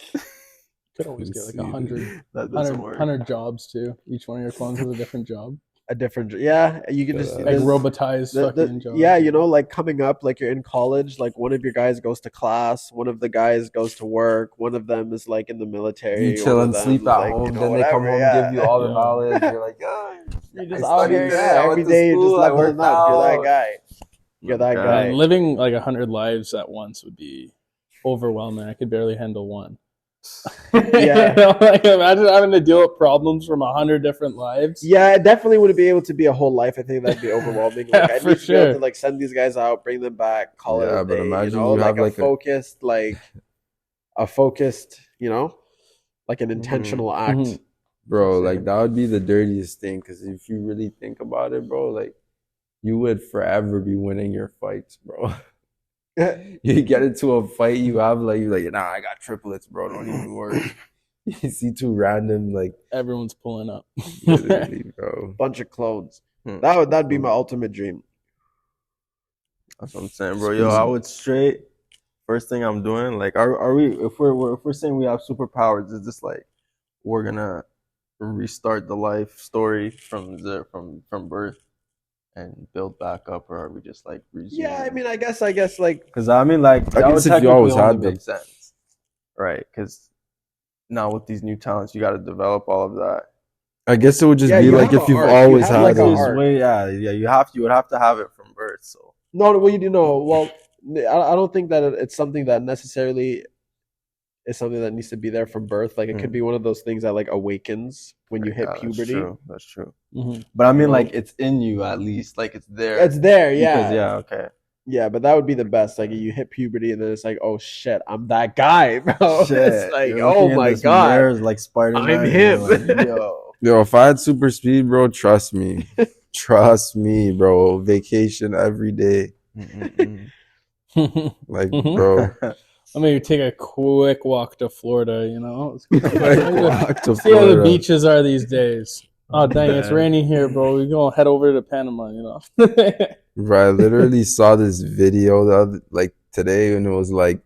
Could always get like 100, That doesn't work. 100 jobs too. Each one of your clones has a different job. A different, yeah. You can just Like Like there's- robotized the- fucking jobs. yeah, you know, like coming up, like you're in college, like one of your guys goes to class, one of the guys goes to work, one of them is like in the military. You chill one of and them sleep is, at like, home, you know, then they come whatever, home, yeah. give you all the Yeah. knowledge. You're like, oh, You're I just out studied here, today, yeah, I every went to day you're just school, I leveling worked up. You're that out. guy. You're that Yeah. guy. And living like 100 lives at once would be overwhelming. I could barely handle one. Yeah. You know, like imagine having to deal with problems from 100 different lives. Yeah, I definitely wouldn't be able to be a whole life. I think that'd be overwhelming. Like, I'd For need to be able sure. to like send these guys out, bring them back, call it Yeah, a but day. imagine You know, you like have, a like, focused, like a focused, you know, like an intentional act. Mhm. Bro, like that would be the dirtiest thing. Because if you really think about it, bro, like you would forever be winning your fights, bro. You get into a fight, you're like, nah, I got triplets, bro. Don't even worry. You see two random, like, everyone's pulling up. literally, bro. Bunch of clones. That'd be my ultimate dream. That's what I'm saying, bro. Yo, I would straight. First thing I'm doing, like, are we? If we're saying we have superpowers, is this like we're gonna restart the life story from birth and build back up, or are we just like resuming? Yeah, I mean, I guess like, because I mean, like, I that would guess if you always technically had only make sense, right? Because now with these new talents, you got to develop all of that. I guess it would just Yeah, be you like have if a you've art. You always have had like a those. art. You would have to have it from birth. So no, well, you know, well, I don't think that it's something that necessarily is something that needs to be there from birth. Like, it could be one of those things that like awakens when you hit puberty. That's true. Mm-hmm. But I mean, like, it's in you at least. Like, it's there. It's there, yeah. Because, yeah, okay. Yeah, but that would be the best. Like, you hit puberty and then it's like, oh shit, I'm that guy, bro. Shit. It's like, You're oh looking in my this god, mirror like Spider-Man. I'm him. Like, Yo, if I had super speed, bro, trust me, bro. Vacation every day, like, bro. I mean, you take a quick walk to Florida, you know? Quick walk to See how the Florida. beaches are these days. Oh, dang, it's raining here, bro. We're going to head over to Panama, you know? Bro, I literally saw this video today, and it was like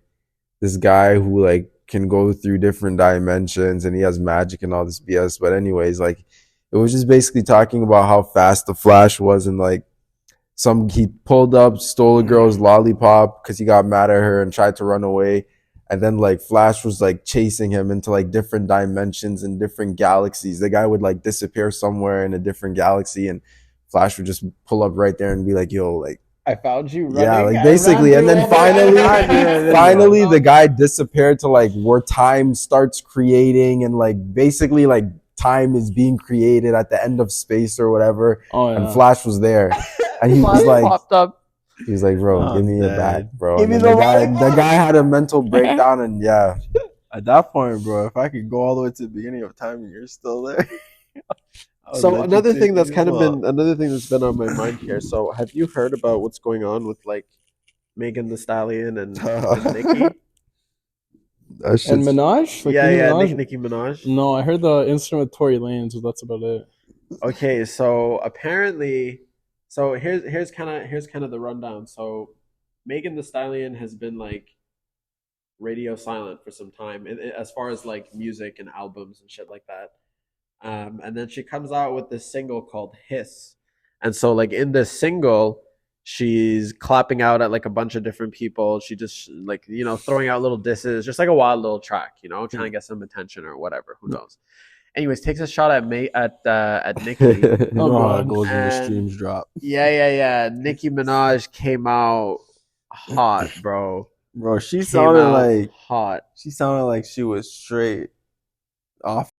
this guy who like can go through different dimensions and he has magic and all this BS. But anyways, like, it was just basically talking about how fast the Flash was, and like he pulled up, stole a girl's lollipop because he got mad at her and tried to run away. And then like Flash was like chasing him into like different dimensions and different galaxies. The guy would like disappear somewhere in a different galaxy, and Flash would just pull up right there and be like, yo, like, I found you running. yeah, like basically. And then finally the guy disappeared to like where time starts creating, and like basically like time is being created at the end of space or whatever. Oh, yeah. And Flash was there. And he was like, popped up. He was like, bro, give me it back, bro. Give me the guy had a mental breakdown, and yeah. At that point, bro, if I could go all the way to the beginning of time and you're still there. So another thing that's been on my mind here. So have you heard about what's going on with like Megan Thee Stallion and Nicki? And Minaj? Like, Minaj? Nicki Minaj. No, I heard the incident with Tory Lanez, but that's about it. Okay, so apparently, here's kind of the rundown. So Megan Thee Stallion has been like radio silent for some time, as far as like music and albums and shit like that. And then she comes out with this single called Hiss. And so like in this single, she's clapping out at like a bunch of different people. She just like, you know, throwing out little disses, just like a wild little track, you know, trying to get some attention or whatever. Who knows? Anyways, takes a shot at Nicki. It goes when the streams drop. Yeah. Nicki Minaj came out hot, bro. Bro, she sounded like hot. She sounded like she was straight off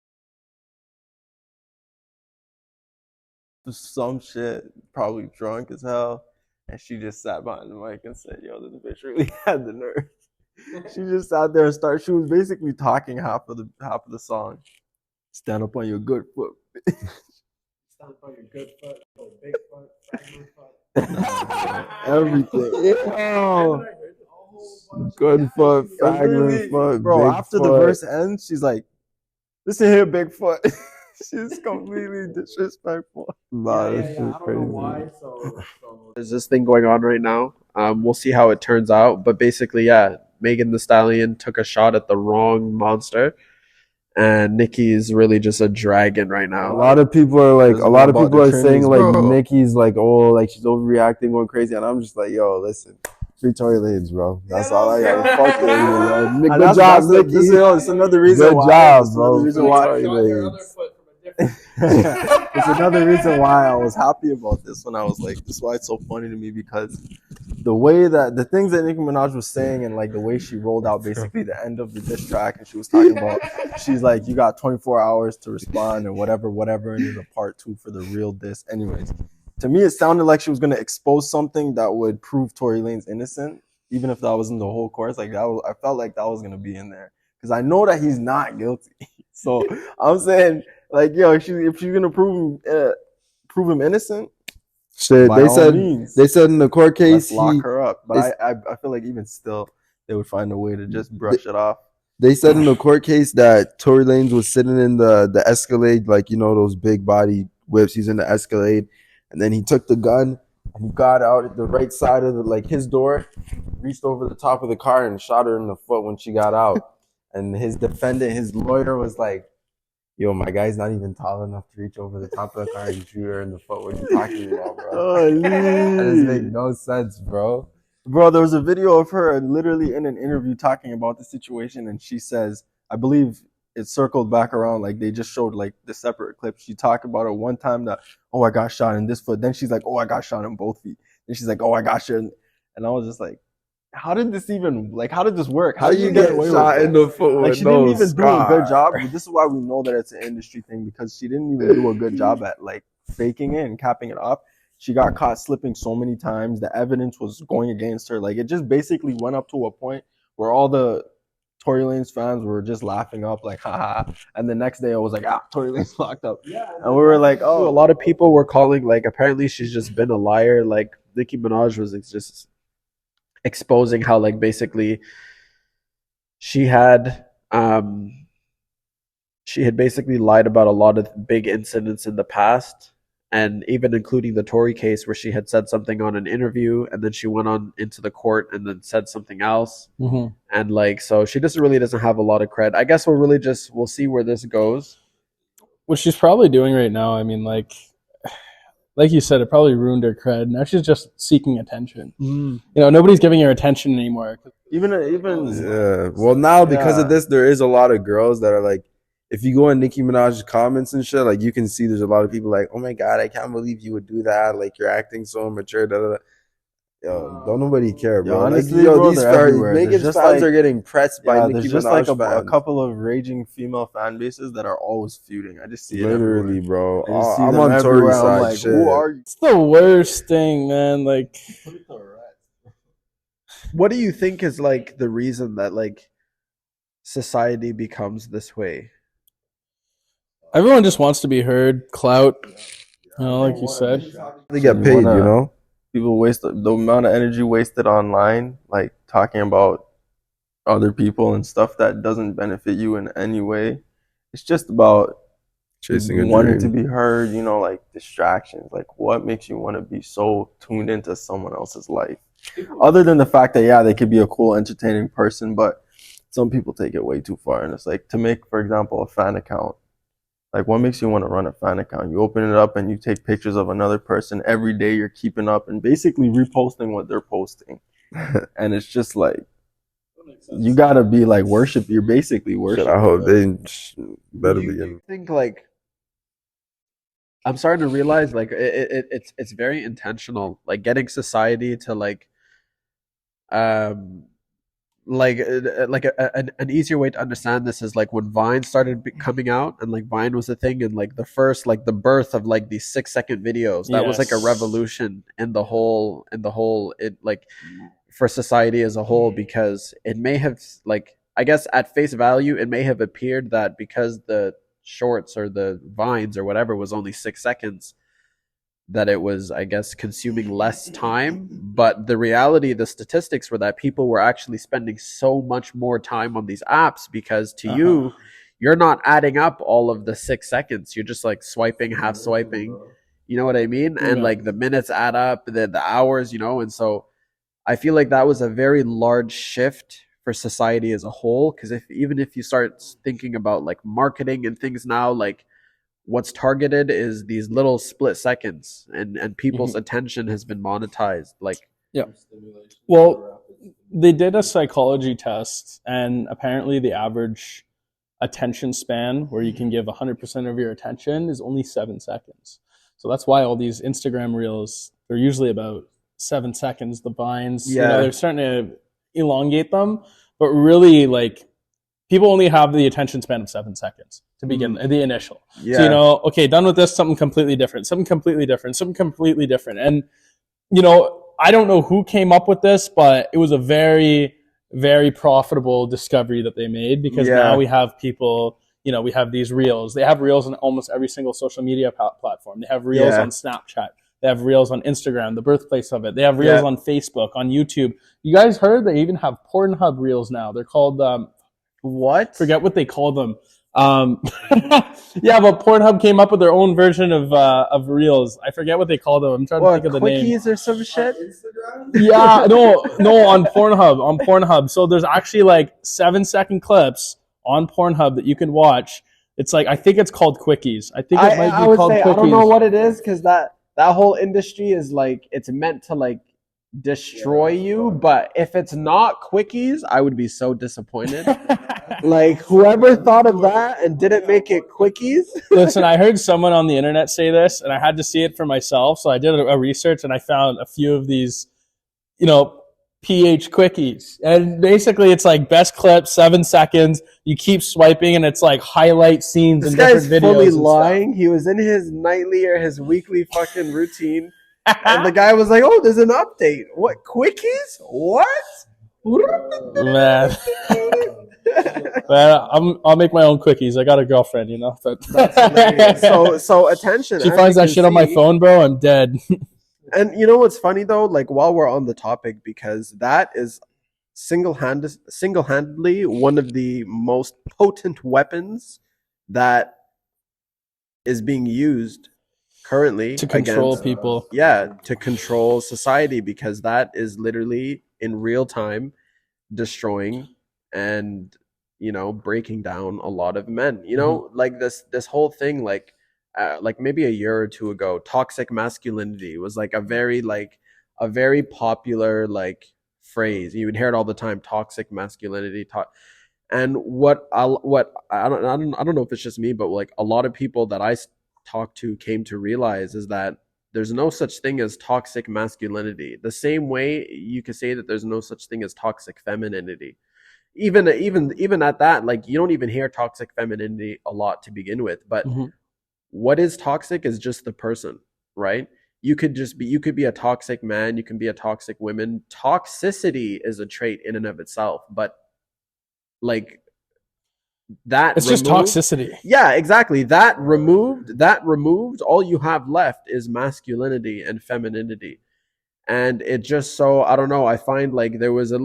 some shit, probably drunk as hell, and she just sat behind the mic and said, "Yo, this bitch really had the nerve." She just sat there and started. She was basically talking half of the song. Stand up on your good foot. Stand up on your good foot, big foot, fragment foot. Everything. Oh. Good foot, fragment foot, bro. big After foot. the verse ends, she's like, "Listen here, Bigfoot." She's completely disrespectful. Nah, this I is don't crazy. know why. So there's this thing going on right now. We'll see how it turns out. But basically, yeah, Megan Thee Stallion took a shot at the wrong monster, and Nicki's really just a dragon right now. A lot of people are saying like Nicki's like, oh, like she's overreacting, going crazy, and I'm just like, yo, listen. Free Tory Lanez, bro. That's all I got. Fuck you, bro. Good job, Nicki. It's another reason why. Good job, bro. It's another reason why I was happy about this when I was like, this is why it's so funny to me, because the way that the things that Nicki Minaj was saying and like the way she rolled out basically the end of the diss track, and she was talking about, she's like, you got 24 hours to respond and whatever, and there's a part 2 for the real diss. Anyways, to me, it sounded like she was going to expose something that would prove Tory Lanez innocent, even if that wasn't the whole chorus. Like I felt like that was going to be in there because I know that he's not guilty. So I'm saying, like, yo, if she's going to prove him innocent, shit, they said in the court case, lock her up. But I feel like even still, they would find a way to just brush it off. They said in the court case that Tory Lanez was sitting in the Escalade, like, you know, those big body whips. He's in the Escalade, and then he took the gun and he got out at the right side of his door, reached over the top of the car and shot her in the foot when she got out. And his lawyer was like, "Yo, my guy's not even tall enough to reach over the top of the car and shoot her in the foot. What are you talking about, bro?" That doesn't make no sense, bro. Bro, there was a video of her literally in an interview talking about the situation, and she says, I believe it circled back around, like they just showed like the separate clips. She talked about it one time that, oh, I got shot in this foot. Then she's like, oh, I got shot in both feet. Then she's like, oh, I got shot. And I was just like, how did this work? How did you get shot in the foot? Like, she didn't even do a good job. This is why we know that it's an industry thing, because she didn't even do a good job at like faking it and capping it up. She got caught slipping so many times. The evidence was going against her. Like, it just basically went up to a point where all the Tory Lanez fans were just laughing up, like, haha. And the next day, I was like, Tory Lanez locked up. Yeah, and we were like, oh. A lot of people were calling, like, apparently she's just been a liar. Like, Nicki Minaj was just exposing how, like, basically she had basically lied about a lot of big incidents in the past. And even including the Tory case where she had said something on an interview and then she went on into the court and then said something else. Mm-hmm. And like, so she doesn't have a lot of cred. I guess we'll see where this goes. What she's probably doing right now, I mean, like you said, it probably ruined her cred. Now she's just seeking attention. You know, nobody's giving her attention anymore. Even yeah. Well, now because of this, there is a lot of girls that are like, if you go on Nicki Minaj's comments and shit, like you can see there's a lot of people like, oh my God, I can't believe you would do that. Like, you're acting so immature. Da, da, da. Yo, don't nobody care, bro. Honestly, bro, these Megan's fans are getting pressed by Nicki Minaj. There's just like a couple of raging female fan bases that are always feuding. I just see it literally, bro. I'm on Tory's side. I'm like, shit. Who are you? It's the worst thing, man. Like, what do you think is like the reason that like society becomes this way? Everyone just wants to be heard, clout, like you said. They get paid, you know? People waste the amount of energy wasted online, like talking about other people and stuff that doesn't benefit you in any way. It's just about wanting to be heard, you know, like distractions. Like, what makes you want to be so tuned into someone else's life? Other than the fact that, they could be a cool, entertaining person, but some people take it way too far. And it's like, to make, for example, a fan account. Like, what makes you want to run a fan account? You open it up and you take pictures of another person every day. You're keeping up and basically reposting what they're posting. And it's just like, you gotta be like you're basically worshiping. I hope they better be. I think like, I'm starting to realize like it's very intentional. Like getting society to an easier way to understand this is like when Vine started coming out, and like Vine was a thing, and like the first, like the birth of like these 6-second videos, that was like a revolution in the whole it like for society as a whole, because it may have, like, I guess at face value it may have appeared that because the shorts or the vines or whatever was only 6 seconds, that it was, I guess, consuming less time. But the reality, the statistics were that people were actually spending so much more time on these apps, because to you're not adding up all of the 6 seconds. You're just like swiping, half swiping. You know what I mean? And like the minutes add up, the hours, you know? And so I feel like that was a very large shift for society as a whole. Because even if you start thinking about like marketing and things now, like, what's targeted is these little split seconds, and people's attention has been monetized. Like, well, they did a psychology test, and apparently the average attention span where you can give 100% of your attention is only 7 seconds. So that's why all these Instagram reels, they're usually about 7 seconds. The vines, you know, they're starting to elongate them, but really, like, people only have the attention span of 7 seconds to begin, the initial. So, you know, okay, done with this, something completely different, something completely different, something completely different. And, you know, I don't know who came up with this, but it was a very, very profitable discovery that they made, because now we have people, you know, we have these reels. They have reels on almost every single social media platform. They have reels on Snapchat. They have reels on Instagram, the birthplace of it. They have reels on Facebook, on YouTube. You guys heard they even have Pornhub reels now. They're called what? Forget what they call them. Yeah, but Pornhub came up with their own version of reels. I forget what they call them. I'm trying to think of the name. Quickies or some shit? Yeah, no, on Pornhub. So there's actually like 7-second clips on Pornhub that you can watch. It's like, I think it's called Quickies. I think it might be called Quickies. I don't know what it is, because that whole industry is like, it's meant to like destroy you, but if it's not Quickies, I would be so disappointed. Like, whoever thought of that and didn't make it Quickies. Listen, I heard someone on the internet say this, and I had to see it for myself, so I did a research, and I found a few of these, PH Quickies. And basically, it's like best clip, 7 seconds. You keep swiping, and it's like highlight scenes in different videos. This guy's fully lying. He was in his nightly or his weekly fucking routine. And the guy was like, "Oh, there's an update. What, Quickies? What?" Man. I'll make my own Quickies. I got a girlfriend, But so attention. She finds that shit on my phone, bro, I'm dead. And you know what's funny though? Like, while we're on the topic, because that is single-handedly one of the most potent weapons that is being used currently to control people. Yeah, to control society, because that is literally in real time destroying and breaking down a lot of men. Like this whole thing, like maybe a year or two ago, toxic masculinity was like a very popular like phrase. You would hear it all the time, toxic masculinity. And what I don't know if it's just me, but like a lot of people that I talked to came to realize is that there's no such thing as toxic masculinity. The same way you could say that there's no such thing as toxic femininity. Even at that, like, you don't even hear toxic femininity a lot to begin with. But what is toxic is just the person, right? You could be a toxic man, you can be a toxic woman. Toxicity is a trait in and of itself, but like that, it's just toxicity. Yeah, exactly. That removed, all you have left is masculinity and femininity. And it just, so I don't know, I find like there was a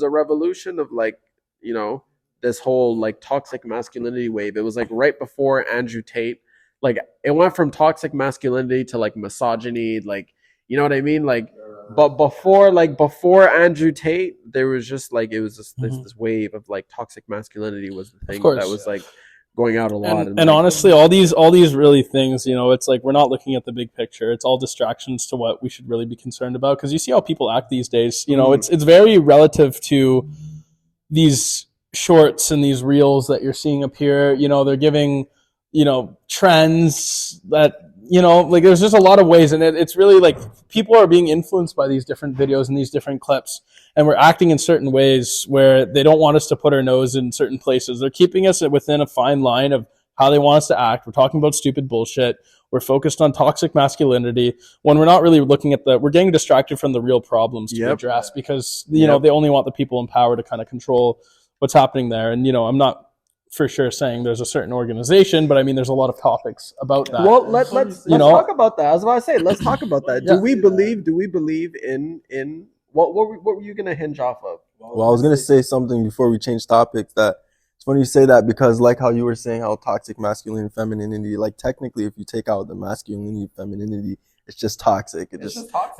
revolution of like, this whole like toxic masculinity wave. It was like right before Andrew Tate. Like, it went from toxic masculinity to like misogyny, like, you know what I mean? Like, but before Andrew Tate, there was just like, it was just this wave of like toxic masculinity was the thing that was like going out a lot. And honestly, all these really things, it's like, we're not looking at the big picture. It's all distractions to what we should really be concerned about. Because you see how people act these days. It's very relative to these shorts and these reels that you're seeing appear. They're giving trends that, like, there's just a lot of ways, and it's really like people are being influenced by these different videos and these different clips, and we're acting in certain ways where they don't want us to put our nose in certain places. They're keeping us within a fine line of how they want us to act. We're talking about stupid bullshit. We're focused on toxic masculinity when we're not really looking at we're getting distracted from the real problems to address, because, they only want the people in power to kind of control what's happening there. And, I'm not for sure saying there's a certain organization, but I mean, there's a lot of topics about that. Well, let's talk about that. I was about to say, let's talk about that. Do we believe in what were you going to hinge off of? Well, I was going to say something before we change topics. That it's funny you say that, because like how you were saying how toxic masculinity and femininity, like technically if you take out the masculinity, femininity, it's just toxic. It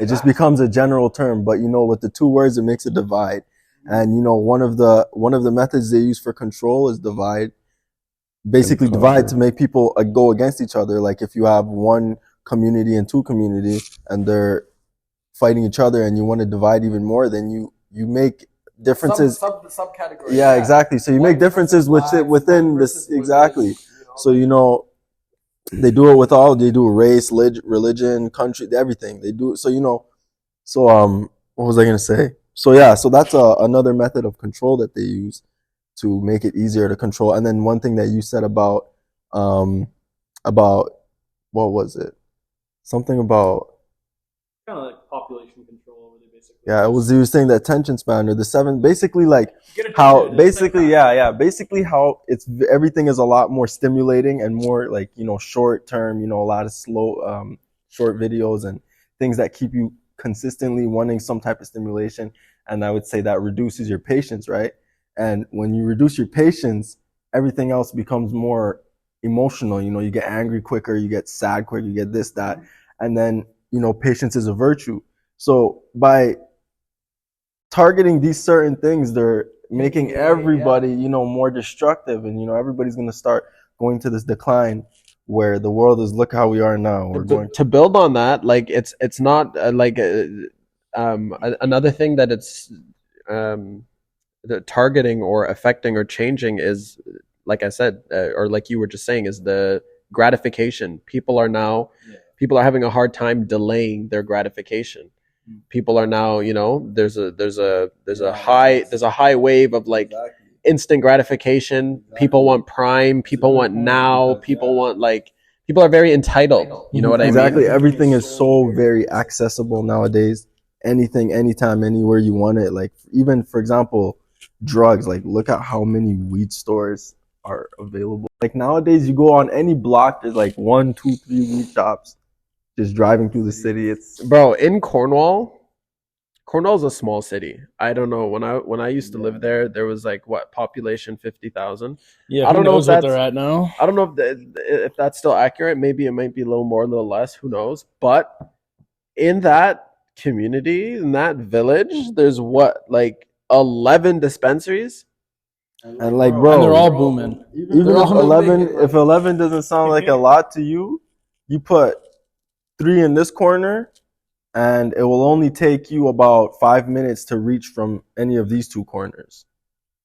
just becomes a general term. But with the two words, it makes a divide. And one of the methods they use for control is divide. Basically, divide to make people go against each other. Like, if you have one community and two community, and they're fighting each other, and you want to divide even more, then you make differences. Subcategories. Yeah, exactly. So you make differences within this, exactly. So they do it they do race, religion, country, everything. They do it. So what was I gonna say? So that's another method of control that they use to make it easier to control. And then one thing that you said about what was it? Something about kind of like population control, where they basically. Yeah, you were saying the attention span, or the 7, basically like how basically basically how everything is a lot more stimulating and more like short term, a lot of slow short videos and things that keep you consistently wanting some type of stimulation. And I would say that reduces your patience, right? And when you reduce your patience, everything else becomes more emotional. You know, you get angry quicker, you get sad quicker, you get this, that. And then, you know, patience is a virtue. So by targeting these certain things, they're making everybody, you know, more destructive. And, you know, everybody's going to start going to this decline where the world is, look how we are now. We're going to build on that. Like it's not another thing that it's the targeting or affecting or changing is, like I said, or like you were just saying, is the gratification. People are having a hard time delaying their gratification. People are now, you know, there's a high wave of like instant gratification. People want prime. People want now. People want people are very entitled. You know what I mean? Exactly. Everything is so very accessible nowadays. Anything, anytime, anywhere you want it. Like even, for example, drugs. Like look at how many weed stores are available. Like nowadays, you go on any block, there's like 1, 2, 3 weed shops. Just driving through the city, it's in Cornwall's a small city. I don't know, when I used to live there was like population 50,000. Yeah, I don't know what they're at now. I don't know if that's still accurate. Maybe it might be a little more, a little less. Who knows? But in that community, in that village, there's 11 dispensaries. And like, bro, and they're all booming. Even if 11 doesn't sound like a lot to you, you put 3 in this corner, and it will only take you about 5 minutes to reach from any of these 2 corners.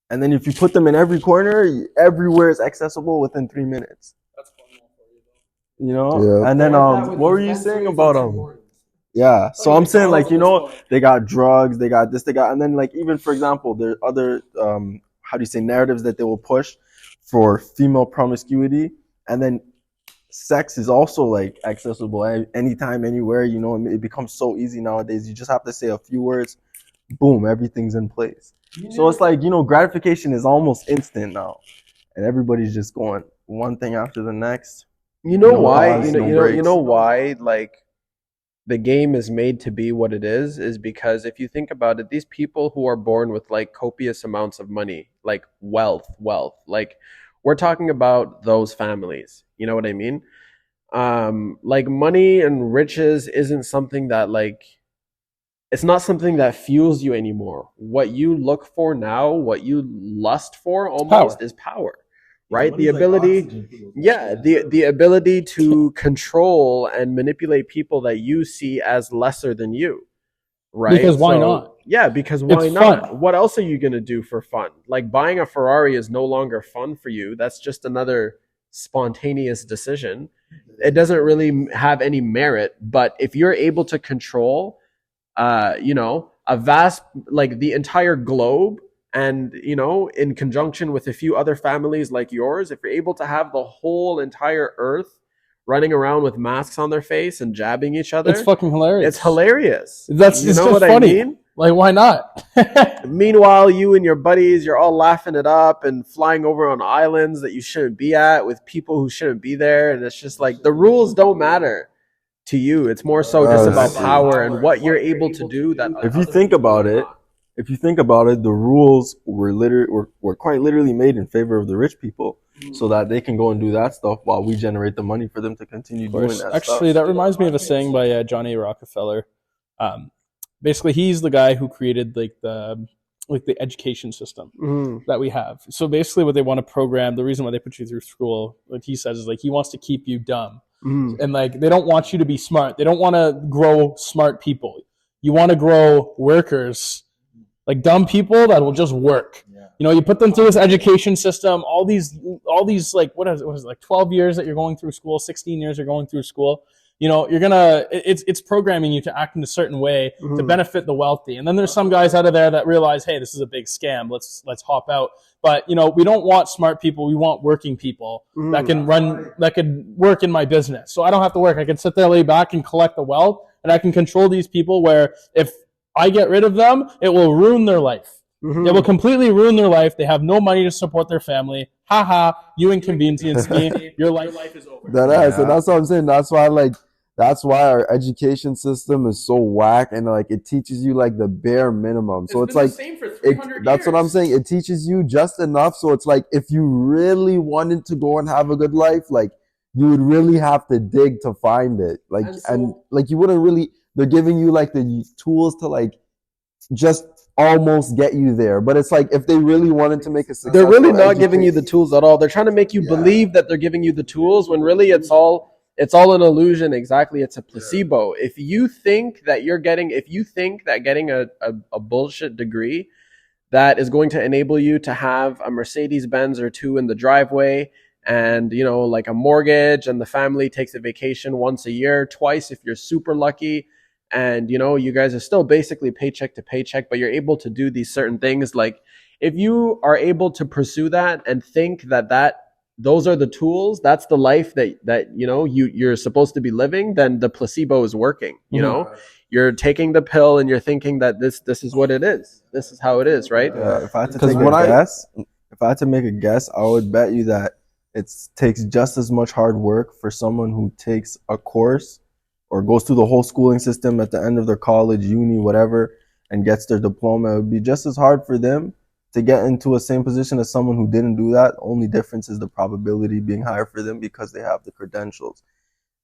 And then if you put them in every corner, everywhere is accessible within 3 minutes. That's fun for you, though. You know? Yeah. And then what were you saying about Yeah. So I'm saying, like, you know, they got drugs, they got this, they got, and then like even for example, there are other narratives that they will push for female promiscuity, and then sex is also like accessible anytime, anywhere. You know, it becomes so easy nowadays. You just have to say a few words, boom, everything's in place. So it's like, you know, gratification is almost instant now, and everybody's just going one thing after the next. You know why? You know why? Like the game is made to be what it is because if you think about it, these people who are born with like copious amounts of money, like wealth, like we're talking about those families. You know what I mean? Like money and riches isn't something that it's not something that fuels you anymore. What you look for now, what you lust for almost is power, right? The ability, the ability to control and manipulate people that you see as lesser than you, right? Because why not? Yeah, because why not? Fun. What else are you going to do for fun? Like buying a Ferrari is no longer fun for you. That's just another spontaneous decision. It doesn't really have any merit, but if you're able to control, you know, a vast, like the entire globe, and, you know, in conjunction with a few other families like yours, if you're able to have the whole entire earth running around with masks on their face and jabbing each other, it's fucking hilarious. It's hilarious. It's just what funny. I mean? Like, why not? Meanwhile, you and your buddies, you're all laughing it up and flying over on islands that you shouldn't be at with people who shouldn't be there. And it's just like the rules don't matter to you. It's more so just about power and what you're able to do. That if you think about it, the rules were quite literally made in favor of the rich people, so that they can go and do that stuff while we generate the money for them to continue doing that. Actually, that reminds me of a saying by John A. Rockefeller. Basically, he's the guy who created the education system that we have. So basically, what they want to program, the reason why they put you through school, what he says is like he wants to keep you dumb, and like they don't want you to be smart. They don't want to grow smart people. You want to grow workers. Like dumb people that will just work. Yeah. You know, you put them through this education system, all these like what is it like 12 years that you're going through school, 16 years you're going through school. You know, it's programming you to act in a certain way to benefit the wealthy. And then there's some guys out of there that realize, hey, this is a big scam. Let's hop out. But you know, we don't want smart people. We want working people that can work in my business. So I don't have to work. I can sit there, lay back, and collect the wealth, and I can control these people. Where if I get rid of them, it will ruin their life. It will completely ruin their life. They have no money to support their family. You inconvenienced me. Your life is over. And that's what I'm saying. That's why That's why our education system is so whack, and like it teaches you like the bare minimum. So it's like the same for 300 that's what I'm saying. It teaches you just enough. So it's like if you really wanted to go and have a good life, like you would really have to dig to find it. Like and like you wouldn't really. They're giving you like the tools to like just almost get you there. But it's like if they really wanted to make a successful, they're really not giving you the tools at all. They're trying to make you believe that they're giving you the tools when really it's all an illusion. Exactly. It's a placebo. If you think that getting a bullshit degree that is going to enable you to have a Mercedes-Benz or two in the driveway and, you know, like a mortgage, and the family takes a vacation once a year, twice if you're super lucky, and, you know, you guys are still basically paycheck to paycheck, but you're able to do these certain things. Like if you are able to pursue that and think that those are the tools, that's the life that you know you're supposed to be living, then the placebo is working. You know, you're taking the pill and you're thinking that this is what it is. This is how it is, right? If I had to make a guess, I would bet you that it takes just as much hard work for someone who takes a course or goes through the whole schooling system at the end of their college, uni, whatever, and gets their diploma. It would be just as hard for them to get into a same position as someone who didn't do that. The only difference is the probability being higher for them because they have the credentials.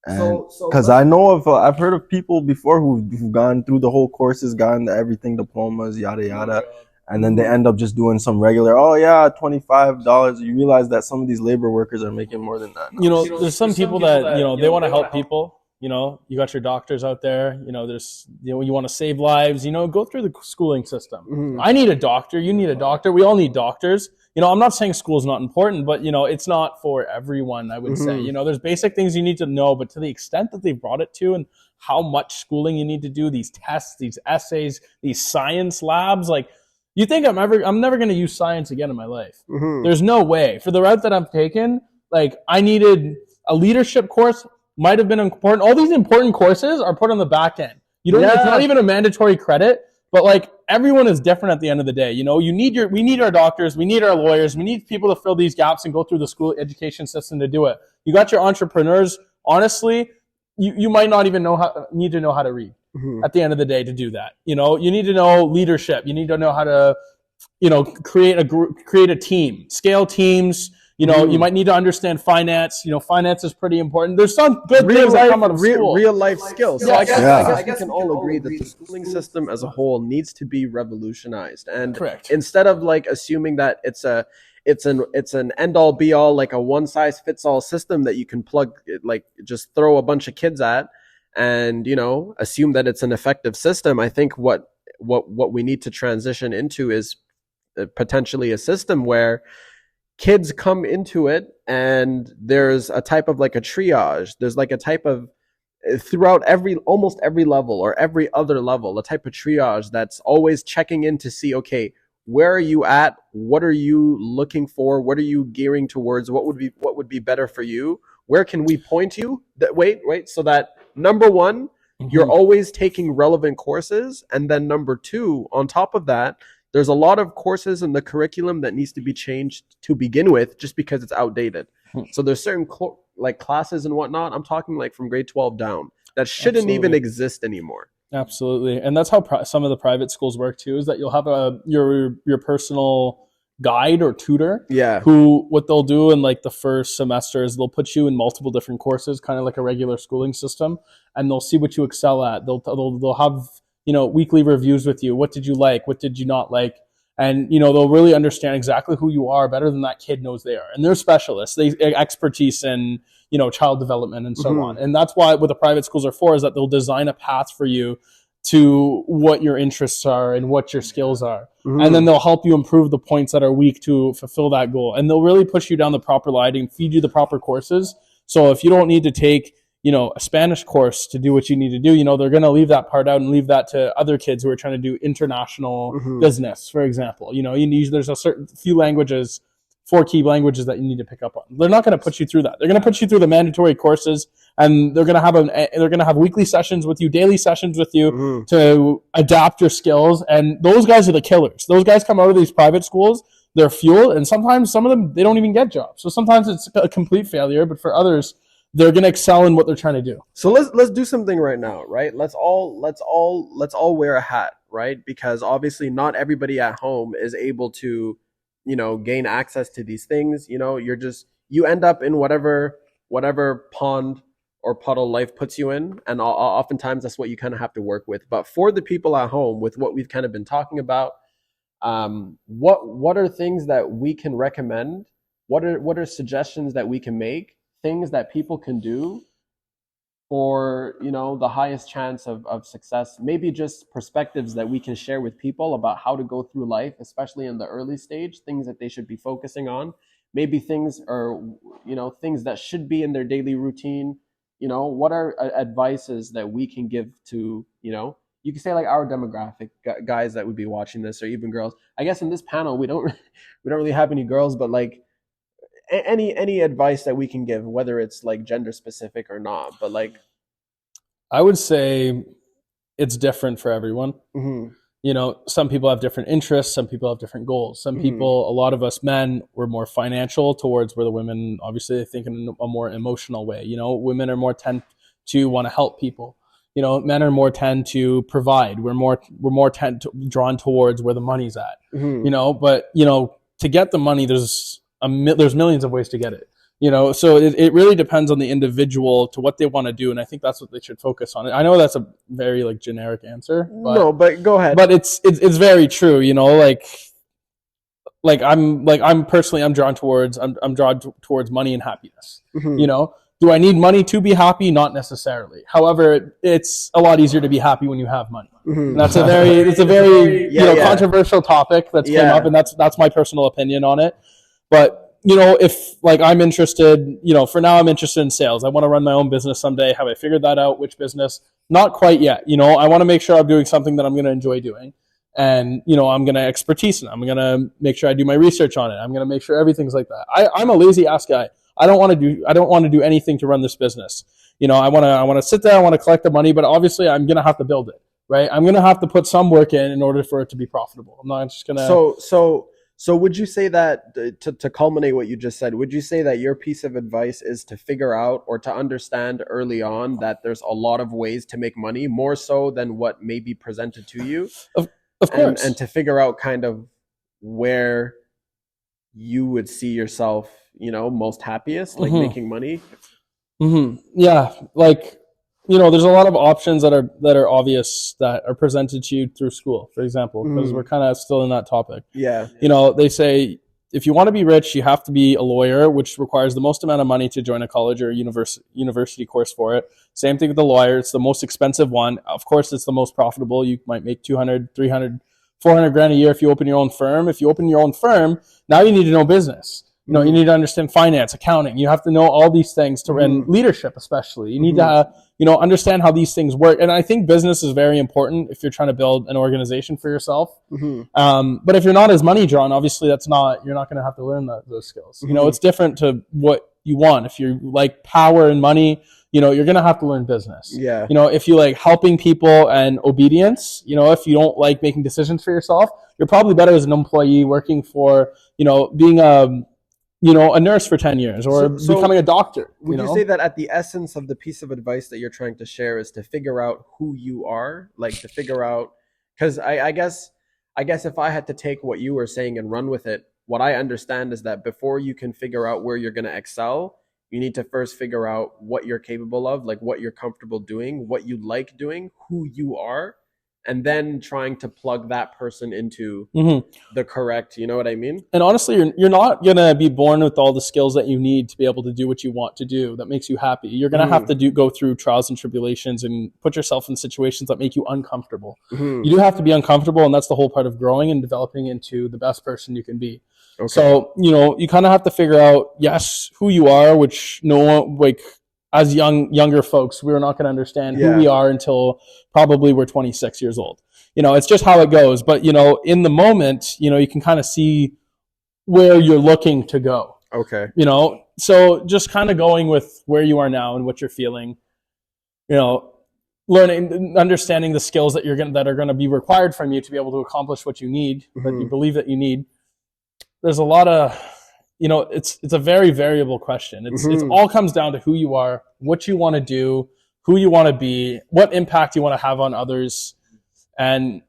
And because I know of, I've heard of people before who've gone through the whole courses, gotten everything, diplomas, yada, yada. And then they end up just doing some regular, $25. You realize that some of these labor workers are making more than that now. You know, there's some people that, you know, they want to help people. You know, you got your doctors out there, you know, there's, you know, you want to save lives, you know, go through the schooling system. Mm-hmm. I need a doctor. You need a doctor. We all need doctors. You know, I'm not saying school is not important, but, you know, it's not for everyone, I would say. You know, there's basic things you need to know, but to the extent that they've brought it to and how much schooling you need to do, these tests, these essays, these science labs, like, you think I'm never going to use science again in my life. Mm-hmm. There's no way. For the route that I've taken, like, I needed a leadership course. Might have been important. All these important courses are put on the back end. You don't. It's not even a mandatory credit, but like everyone is different at the end of the day. You know, we need our doctors, we need our lawyers, we need people to fill these gaps and go through the school education system to do it. You got your entrepreneurs. Honestly, you might not even need to know how to read at the end of the day to do that. You know, you need to know leadership. You need to know how to, you know, create a team, scale teams. You know, you might need to understand finance. You know, finance is pretty important. There's some good things that come out of school. Real life skills. So I guess we can all agree that the schooling system as a whole needs to be revolutionized. And instead of like assuming that it's an end all be all, like a one size fits all system that you can plug, like just throw a bunch of kids at and, you know, assume that it's an effective system. I think what we need to transition into is potentially a system where kids come into it and there's a type of like a triage. There's like a type of throughout almost every level or every other level, a type of triage that's always checking in to see, okay, where are you at? What are you looking for? What are you gearing towards? What would be better for you? Where can we point you? Wait, so that number one, you're always taking relevant courses. And then number two, on top of that, there's a lot of courses in the curriculum that needs to be changed to begin with just because it's outdated. So there's certain like classes and whatnot, I'm talking like from grade 12 down, that shouldn't even exist anymore. Absolutely. And that's how some of the private schools work too, is that you'll have your personal guide or tutor who what they'll do in like the first semester is they'll put you in multiple different courses, kind of like a regular schooling system, and they'll see what you excel at. They'll have, you know, weekly reviews with you. What did you like? What did you not like? And, you know, they'll really understand exactly who you are better than that kid knows they are. And they're specialists. They expertise in, you know, child development and so on. And that's why what the private schools are for, is that they'll design a path for you to what your interests are and what your skills are. And then they'll help you improve the points that are weak to fulfill that goal. And they'll really push you down the proper line and feed you the proper courses. So if you don't need to take, you know, a Spanish course to do what you need to do, you know, they're going to leave that part out and leave that to other kids who are trying to do international business, for example. You know, there's a certain few languages, 4 key languages that you need to pick up on. They're not going to put you through that. They're going to put you through the mandatory courses, and they're going to have weekly sessions with you, daily sessions with you to adapt your skills. And those guys are the killers. Those guys come out of these private schools, they're fueled, and sometimes some of them, they don't even get jobs. So sometimes it's a complete failure, but for others, they're going to excel in what they're trying to do. So let's do something right now, right? Let's all wear a hat, right? Because obviously not everybody at home is able to, gain access to these things. You end up in whatever pond or puddle life puts you in, and oftentimes that's what you kind of have to work with. But for the people at home, with what we've kind of been talking about, what are things that we can recommend? What are suggestions that we can make? Things that people can do for the highest chance of success. Maybe just perspectives that we can share with people about how to go through life, especially in the early stage. Things that they should be focusing on. Maybe things that should be in their daily routine. What are advices that we can give to you can say like our demographic guys that would be watching this, or even girls. I guess in this panel we don't really have any girls, but like any advice that we can give, whether it's like gender specific or not. But like, I would say it's different for everyone. Some people have different interests, some people have different goals. Some people, a lot of us men, we're more financial towards, where the women obviously they think in a more emotional way. Women are more tend to want to help people. Men are more tend to provide. We're more drawn towards where the money's at. But to get the money, there's millions of ways to get it. So it really depends on the individual to what they want to do, and I think that's what they should focus on. I know that's a very like generic answer, but go ahead. But it's very true. I'm personally drawn towards money and happiness. Do I need money to be happy? Not necessarily. However, it's a lot easier to be happy when you have money. And that's a very controversial topic that's came up, and that's my personal opinion on it. But if like I'm interested, for now I'm interested in sales. I want to run my own business someday. Have I figured that out? Which business? Not quite yet. I want to make sure I'm doing something that I'm going to enjoy doing. And, I'm going to expertise in it. I'm going to make sure I do my research on it. I'm going to make sure everything's like that. I'm a lazy ass guy. I don't want to do anything to run this business. I want to sit there. I want to collect the money, but obviously I'm going to have to build it, right? I'm going to have to put some work in order for it to be profitable. I'm not just going to. So would you say that, to culminate what you just said, would you say that your piece of advice is to figure out or to understand early on that there's a lot of ways to make money, more so than what may be presented to you? Of course. And to figure out kind of where you would see yourself, most happiest, like making money? Yeah. Like, there's a lot of options that are obvious that are presented to you through school, for example, because we're kind of still in that topic. Yeah. They say if you want to be rich, you have to be a lawyer, which requires the most amount of money to join a college or a university course for it. Same thing with the lawyer. It's the most expensive one. Of course, it's the most profitable. You might make 200, 300, 400 grand a year if you open your own firm. If you open your own firm, now you need to know business. You need to understand finance, accounting. You have to know all these things and leadership, especially. You need to, understand how these things work. And I think business is very important if you're trying to build an organization for yourself. But if you're not as money drawn, obviously you're not going to have to learn those skills. It's different to what you want. If you like power and money, you're going to have to learn business. Yeah. If you like helping people and obedience, if you don't like making decisions for yourself, you're probably better as an employee working for, being a nurse for 10 years or becoming a doctor. Would you say that at the essence of the piece of advice that you're trying to share is to figure out who you are, like to figure out, because I guess if I had to take what you were saying and run with it, what I understand is that before you can figure out where you're going to excel, you need to first figure out what you're capable of, like what you're comfortable doing, what you like doing, who you are, and then trying to plug that person into the correct, you know what I mean? And honestly, you're not going to be born with all the skills that you need to be able to do what you want to do that makes you happy. You're going to have to go through trials and tribulations and put yourself in situations that make you uncomfortable. You do have to be uncomfortable, and that's the whole part of growing and developing into the best person you can be. Okay. So, you kind of have to figure out, yes, who you are, which as younger folks, we're not going to understand who we are until probably we're 26 years old. It's just how it goes. But, in the moment, you can kind of see where you're looking to go. Okay. So just kind of going with where you are now and what you're feeling, learning, understanding the skills that that are going to be required from you to be able to accomplish what you need, that you believe that you need. There's a lot of you know, it's a very variable question. It's all comes down to who you are, what you want to do, who you want to be, what impact you want to have on others. And,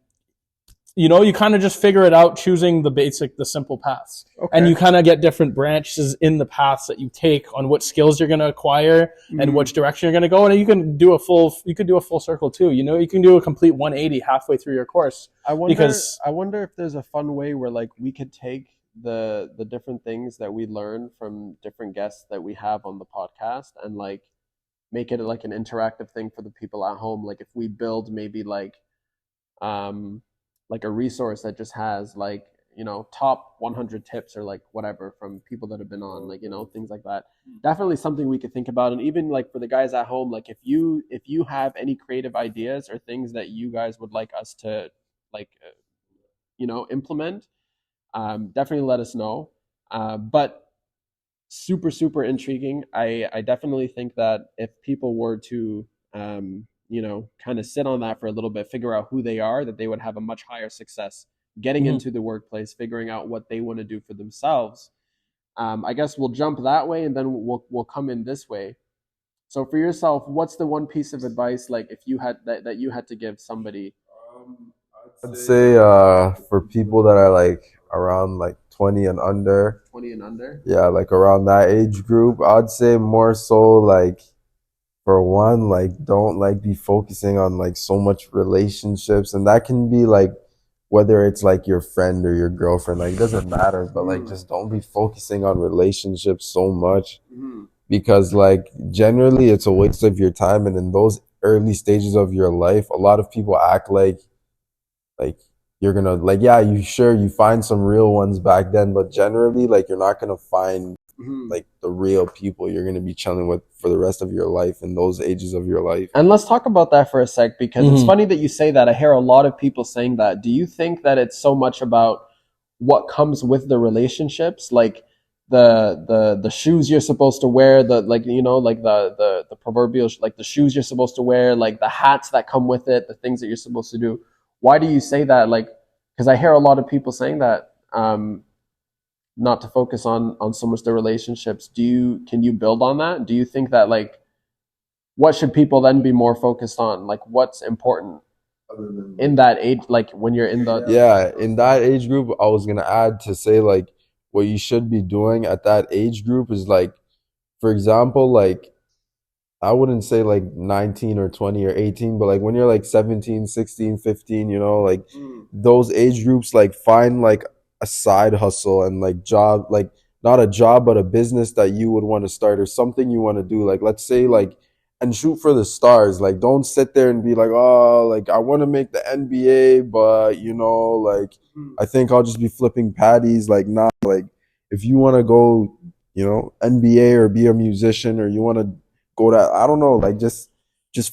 you know, you kind of just figure it out choosing the simple paths. Okay. And you kind of get different branches in the paths that you take on what skills you're going to acquire and which direction you're going to go. And you can do a full circle too. You know, you can do a complete 180 halfway through your course. I wonder if there's a fun way where like we could take the different things that we learn from different guests that we have on the podcast and like make it like an interactive thing for the people at home. Like if we build maybe like a resource that just has like, you know, top 100 tips or like whatever from people that have been on, like, you know, things like that. Definitely something we could think about. And even like for the guys at home, like if you have any creative ideas or things that you guys would like us to like, you know, implement, definitely let us know. But super intriguing. I definitely think that if people were to, you know, kind of sit on that for a little bit, figure out who they are, that they would have a much higher success getting into the workplace, figuring out what they want to do for themselves. I guess we'll jump that way and then we'll come in this way. So for yourself, what's the one piece of advice like if you had that you had to give somebody? I'd say for people that are like around like 20 and under. 20 and under? Yeah, like around that age group, I'd say more so like for one, like don't like be focusing on like so much relationships, and that can be like whether it's like your friend or your girlfriend, like it doesn't matter, but like just don't be focusing on relationships so much because like generally it's a waste of your time. And in those early stages of your life, a lot of people act like you're gonna like, yeah, you find some real ones back then, but generally like you're not gonna find like the real people you're gonna be chilling with for the rest of your life in those ages of your life. And let's talk about that for a sec, because it's funny that you say that. I hear a lot of people saying that. Do you think that it's so much about what comes with the relationships, like the shoes you're supposed to wear, the like, you know, like the proverbial like the shoes you're supposed to wear, like the hats that come with it, the things that you're supposed to do? Why do you say that? Like, because I hear a lot of people saying that, not to focus on so much the relationships. Can you build on that? Do you think that like, what should people then be more focused on? Like what's important in that age, like when you're in the... Yeah, in that age group, I was going to add to say like, what you should be doing at that age group is like, for example, like, I wouldn't say like 19 or 20 or 18, but like when you're like 17, 16, 15, you know, like those age groups, like find like a side hustle and like job, like not a job, but a business that you would want to start or something you want to do. Like, let's say like, and shoot for the stars. Like, don't sit there and be like, oh, like I want to make the NBA, but you know, like I think I'll just be flipping patties. Like, nah, like if you want to go, you know, NBA or be a musician, or you want to go to, I don't know, like just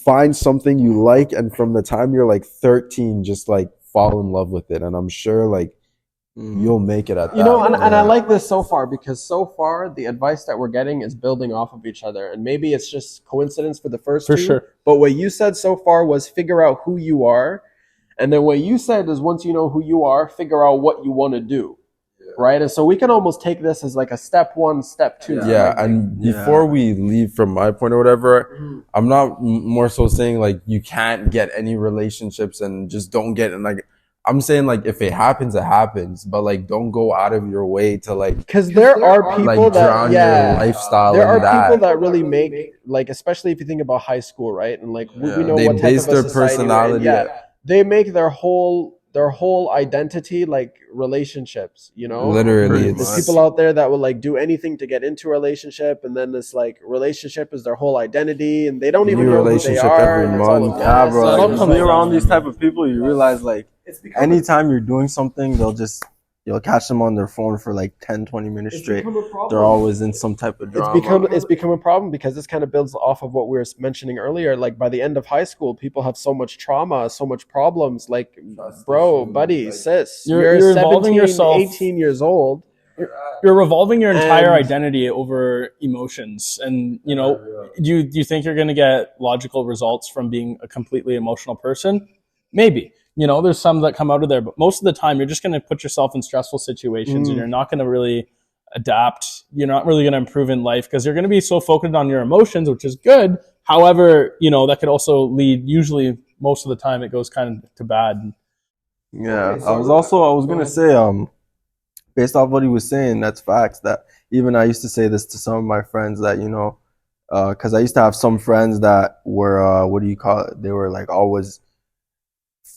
find something you like, and from the time you're like 13, just like fall in love with it. And I'm sure like you'll make it at that. You know, and I like this so far, because so far the advice that we're getting is building off of each other. And maybe it's just coincidence for the first two. Sure. But what you said so far was figure out who you are. And then what you said is once you know who you are, figure out what you want to do. Right? And so we can almost take this as like a step one, step two. Yeah, right? And before we leave from my point or whatever, I'm not more so saying like you can't get any relationships and just don't get, and like I'm saying like if it happens, it happens, but like don't go out of your way to like, because there are people like, that drown your lifestyle. There are people that really make, like, especially if you think about high school, right? And like we know they what type base of a their society personality. They make their whole identity like relationships, you know. Literally, there's people out there that will like do anything to get into a relationship, and then this like relationship is their whole identity, and they don't even know who they are. Every month. Yeah, bro. Like, when you're around these type of people, you realize like anytime you're doing something, you'll catch them on their phone for like 10-20 minutes straight. They're always in some type of drama. It's become a problem, because this kind of builds off of what we were mentioning earlier. Like by the end of high school, people have so much trauma, so much problems. Like, bro, buddy, sis, you're 17, yourself, 18 years old. You're revolving your entire identity over emotions. And, you know, do you think you're going to get logical results from being a completely emotional person? Maybe. You know, there's some that come out of there, but most of the time you're just going to put yourself in stressful situations and you're not going to really adapt. You're not really going to improve in life because you're going to be so focused on your emotions, which is good. However, that could also lead, usually most of the time, it goes kind of to bad. Yeah, okay, so I was gonna say, based off what he was saying, that's facts. That even I used to say this to some of my friends that because I used to have some friends that were what do you call it? They were like always,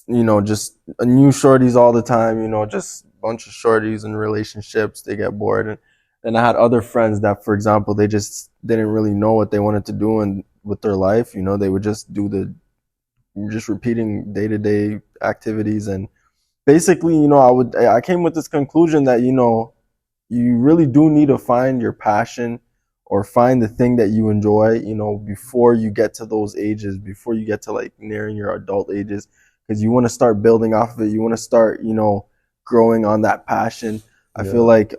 just new shorties all the time. Just a bunch of shorties in relationships. They get bored, and then I had other friends that, for example, they just didn't really know what they wanted to do and with their life. They would just do just repeating day-to-day activities. And basically, I came with this conclusion that, you really do need to find your passion or find the thing that you enjoy, before you get to those ages, before you get to like nearing your adult ages, because you want to start building off of it. You want to start, growing on that passion. I feel like,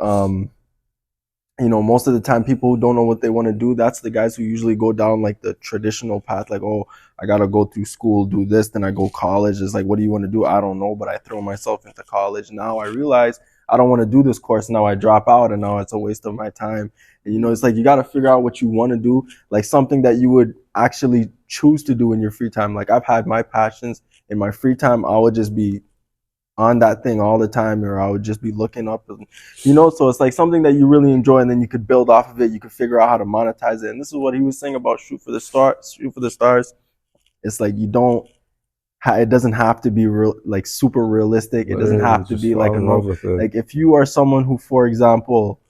most of the time people who don't know what they want to do, that's the guys who usually go down like the traditional path, like, oh, I got to go through school, do this, then I go college. It's like, what do you want to do? I don't know, but I throw myself into college. Now I realize I don't want to do this course. Now I drop out, and now it's a waste of my time. And, it's like, you got to figure out what you want to do, like something that you would actually choose to do in your free time. Like, I've had my passions in my free time. I would just be on that thing all the time, or I would just be looking up, and, so it's like something that you really enjoy, and then you could build off of it. You could figure out how to monetize it. And this is what he was saying about shoot for the stars. It's like, it doesn't have to be real, like super realistic. It doesn't have to be like like if you are someone who, for example,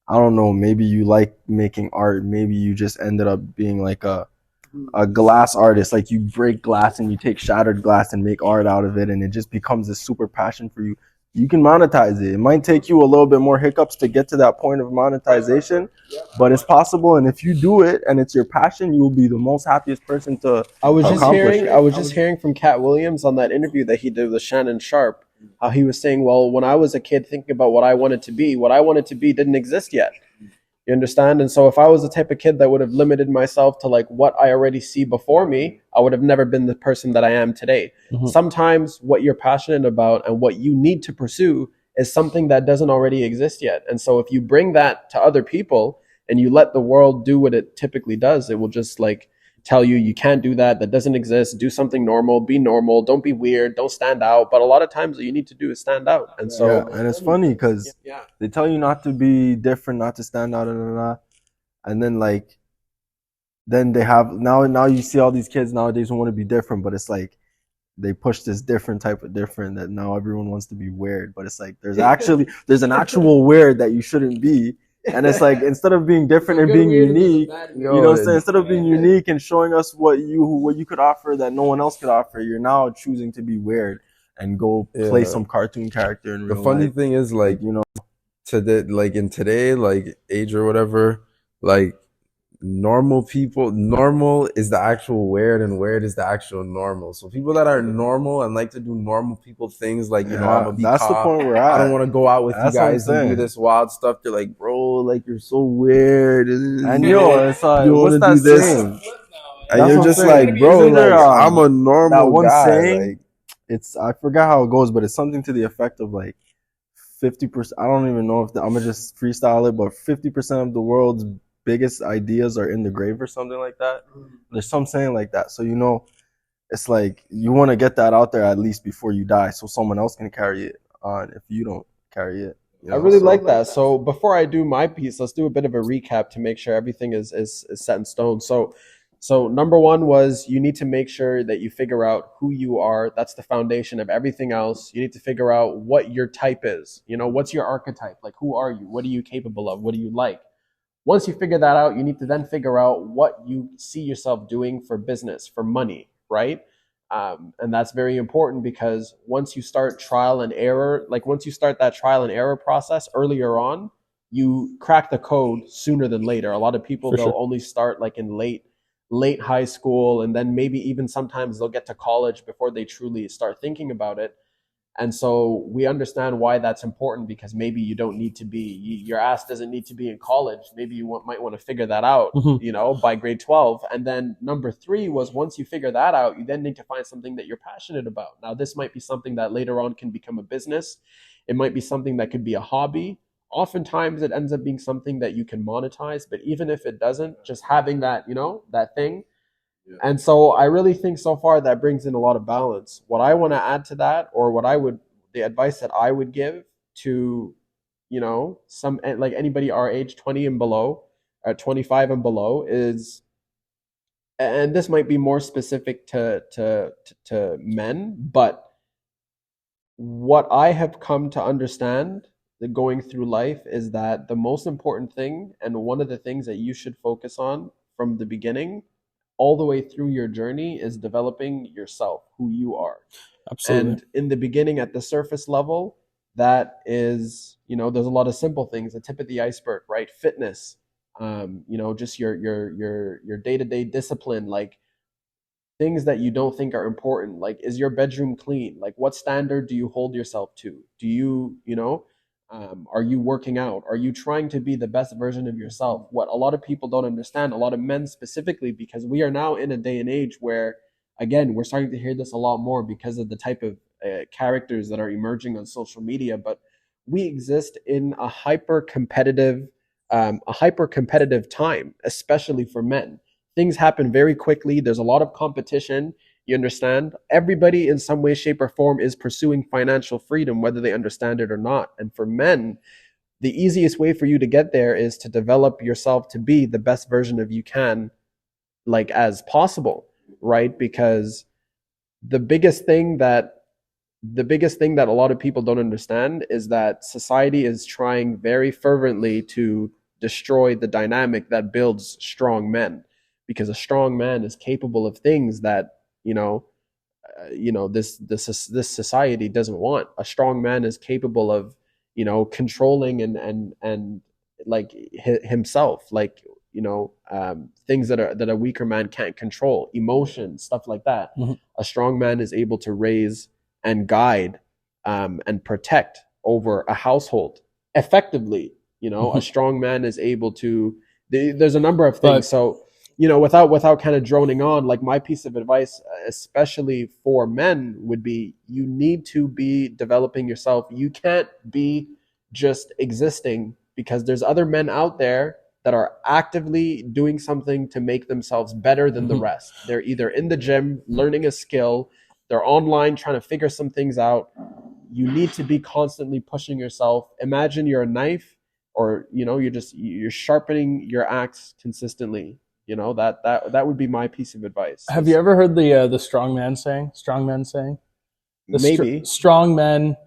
I don't know, maybe you like making art, maybe you just ended up being like a glass artist, like you break glass and you take shattered glass and make art out of it, and it just becomes a super passion for you. You can monetize it. It might take you a little bit more hiccups to get to that point of monetization, but it's possible. And if you do it and it's your passion, you will be the most happiest person to accomplish it. I was just hearing from Cat Williams on that interview that he did with Shannon Sharp, how he was saying, well, when I was a kid thinking about what I wanted to be didn't exist yet. You understand? And so if I was the type of kid that would have limited myself to like what I already see before me, I would have never been the person that I am today. Mm-hmm. Sometimes what you're passionate about and what you need to pursue is something that doesn't already exist yet. And so if you bring that to other people and you let the world do what it typically does, it will just like tell you can't do that. That doesn't exist. Do something normal. Be normal. Don't be weird. Don't stand out. But a lot of times, what you need to do is stand out. And so, and it's funny because they tell you not to be different, not to stand out, and then like, then they have now you see all these kids nowadays who want to be different, but it's like they push this different type of different that now everyone wants to be weird. But it's like there's an actual weird that you shouldn't be. And it's like, instead of being different and being unique, instead of being unique and showing us what you could offer that no one else could offer, you're now choosing to be weird and go play some cartoon character in real life. The funny thing is, like, in today, like, age or whatever, like, normal is the actual weird, and weird is the actual normal. So people that are normal and like to do normal people things, like, I'm gonna be that's calm. The point we're at. I don't want to go out with you guys and do this wild stuff. They're like, bro, like, you're so weird. And it's like, what's that saying? And you're just like, bro, like, I'm a normal that one guy. Saying, like, I forgot how it goes, but it's something to the effect of like 50%. I don't even know if I'm gonna just freestyle it, but 50% of the world's biggest ideas are in the grave or something like that. There's some saying like that. So, it's like you want to get that out there at least before you die, so someone else can carry it on if you don't carry it. I really like that. So before I do my piece, let's do a bit of a recap to make sure everything is set in stone. So number one was you need to make sure that you figure out who you are. That's the foundation of everything else. You need to figure out what your type is. What's your archetype? Like, who are you? What are you capable of? What do you like? Once you figure that out, you need to then figure out what you see yourself doing for business, for money, right? And that's very important because once you start trial and error, like once you start that trial and error process earlier on, you crack the code sooner than later. A lot of people, they'll only start like in late high school, and then maybe even sometimes they'll get to college before they truly start thinking about it. And so we understand why that's important, because maybe you don't need to be, your ass doesn't need to be in college. Maybe you might want to figure that out, by grade 12. And then number 3 was, once you figure that out, you then need to find something that you're passionate about. Now, this might be something that later on can become a business. It might be something that could be a hobby, oftentimes it ends up being something that you can monetize, but even if it doesn't, just having that, that thing. And so I really think so far that brings in a lot of balance. What I want to add to that, or the advice that I would give to, some, like anybody our age, 20 and below, or 25 and below, is, and this might be more specific to men, but what I have come to understand going through life is that the most important thing, and one of the things that you should focus on from the beginning all the way through your journey, is developing yourself, who you are. Absolutely. And in the beginning, at the surface level, that is, there's a lot of simple things, the tip of the iceberg, right? Fitness, just your day-to-day discipline, like things that you don't think are important. Like, is your bedroom clean? Like, what standard do you hold yourself to? Do you, are you working out? Are you trying to be the best version of yourself? What a lot of people don't understand, a lot of men specifically, because we are now in a day and age where, again, we're starting to hear this a lot more because of the type of characters that are emerging on social media, but we exist in a hyper competitive time, especially for men. Things happen very quickly. There's a lot of competition. You understand? Everybody in some way, shape, or form is pursuing financial freedom, whether they understand it or not. And for men, the easiest way for you to get there is to develop yourself to be the best version of you can, like, as possible, right? Because the biggest thing that a lot of people don't understand is that society is trying very fervently to destroy the dynamic that builds strong men, because a strong man is capable of things that this society doesn't want. A strong man is capable of controlling and like himself, like things that a weaker man can't control, emotions, stuff like that. Mm-hmm. A strong man is able to raise and guide and protect over a household effectively. A strong man is able to. There's a number of things. So without kind of droning on, like, my piece of advice, especially for men, would be, you need to be developing yourself. You can't be just existing, because there's other men out there that are actively doing something to make themselves better than the rest. They're either in the gym learning a skill, they're online trying to figure some things out. You need to be constantly pushing yourself. Imagine you're a knife, or you're sharpening your axe consistently. That would be my piece of advice. Have you ever heard the strong man saying? Maybe. Strong men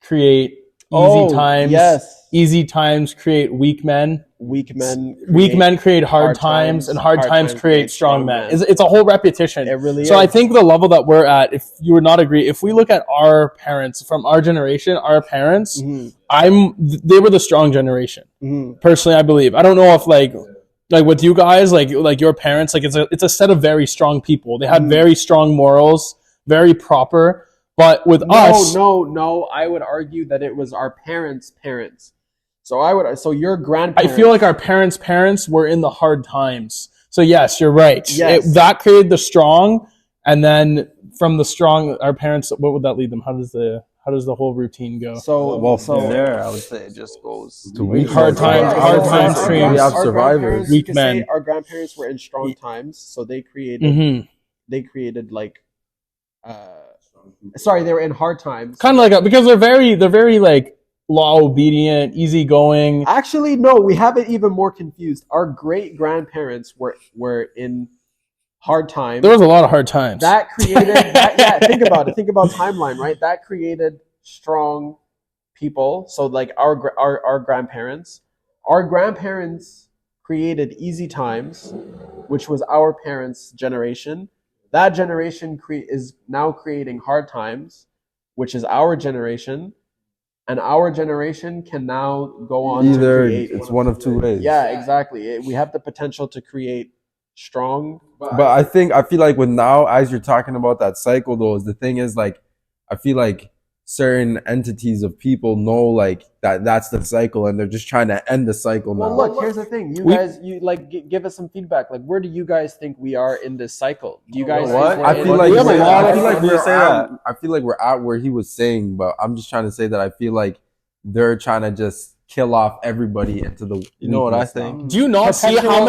create easy times. Yes. Easy times create weak men. Weak men create hard times, and hard times create strong men. It's a whole repetition. It really so is. I think the level that we're at, if you would not agree, if we look at our parents from our generation, our parents, they were the strong generation. Personally, I believe. I don't know if like with you guys, like your parents, like it's a set of very strong people. They had very strong morals, very proper. But with us, no, I would argue that it was our parents' parents. So your grandparents. I feel like our parents were in the hard times. So yes, you're right. Yes. That created the strong, and then from the strong, our parents. What would that lead them? How does the whole routine go? From there, I would say it just goes to weak hard times create survivors. Weak men. Our grandparents were in strong times, so they created like. Sorry, they were in hard times. Kind of like because they're very like law obedient, easygoing. Actually, no, we have it even more confused. Our great grandparents were in hard times. There was a lot of hard times. That created think about it. Think about timeline, right? That created strong people. So like our grandparents. Our grandparents created easy times, which was our parents' generation. That generation is now creating hard times, which is our generation. And our generation can now go on to create. It's one of two ways. Yeah, exactly. We have the potential to create strong. But I feel like with now, as you're talking about that cycle, though, the thing is, like, I feel like certain entities of people know like that's the cycle, and they're just trying to end the cycle now. Well, look, here's the thing. Give us some feedback. Like, where do you guys think we are in this cycle? Do you guys I feel like we're at where he was saying, but I'm just trying to say that I feel like they're trying to just kill off everybody into the. You know what I think? Do you not see how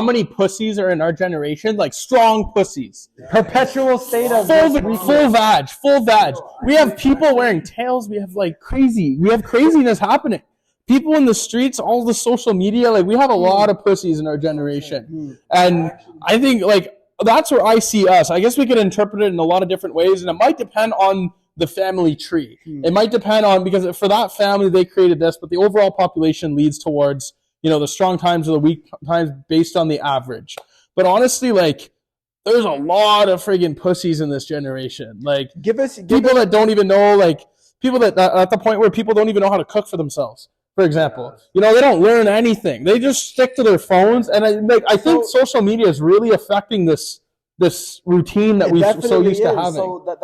many pussies are in our generation? Like strong pussies. Perpetual state of full vag. We have people wearing tails. We have craziness happening. People in the streets, all the social media, like we have a lot of pussies in our generation. And I think like that's where I see us. I guess we could interpret it in a lot of different ways, and it might depend on the family tree. It might depend on, because for that family they created this, but the overall population leads towards, the strong times or the weak times based on the average. But honestly, like there's a lot of friggin' pussies in this generation. Like people that don't even know, like people that at the point where people don't even know how to cook for themselves. For example, they don't learn anything. They just stick to their phones, and I think social media is really affecting this routine that we're so used to having. So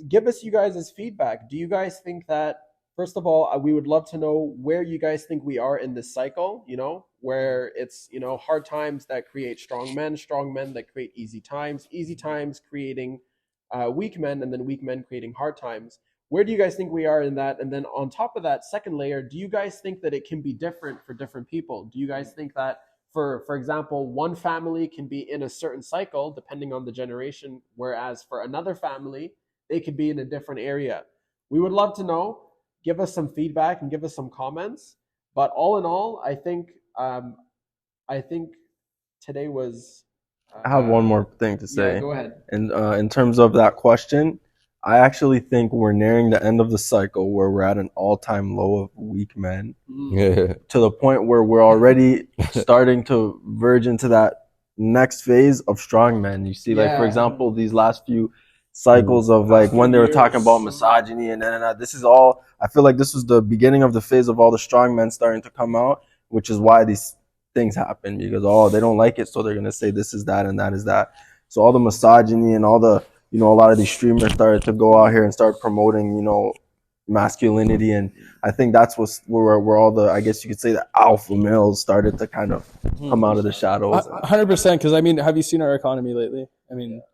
give us you guys' feedback. Do you guys think that, first of all, we would love to know where you guys think we are in this cycle, where it's, hard times that create strong men that create easy times creating weak men, and then weak men creating hard times. Where do you guys think we are in that? And then on top of that, second layer, do you guys think that it can be different for different people? Do you guys think that, for example, one family can be in a certain cycle depending on the generation, whereas for another family, they could be in a different area? We would love to know. Give us some feedback and give us some comments. But all in all, I think today was... I have one more thing to say. Yeah, go ahead. In terms of that question, I actually think we're nearing the end of the cycle where we're at an all-time low of weak men, to the point where we're already starting to verge into that next phase of strong men. You see, like, for example, these last few cycles of like when they were talking about misogyny and this is all, I feel like this was the beginning of the phase of all the strong men starting to come out, which is why these things happen, because they don't like it, so they're going to say this is that and that is that. So all the misogyny and all the, a lot of these streamers started to go out here and start promoting, masculinity. And I think that's where all the, I guess you could say, the alpha males started to kind of come out of the shadows. 100%. Because, have you seen our economy lately?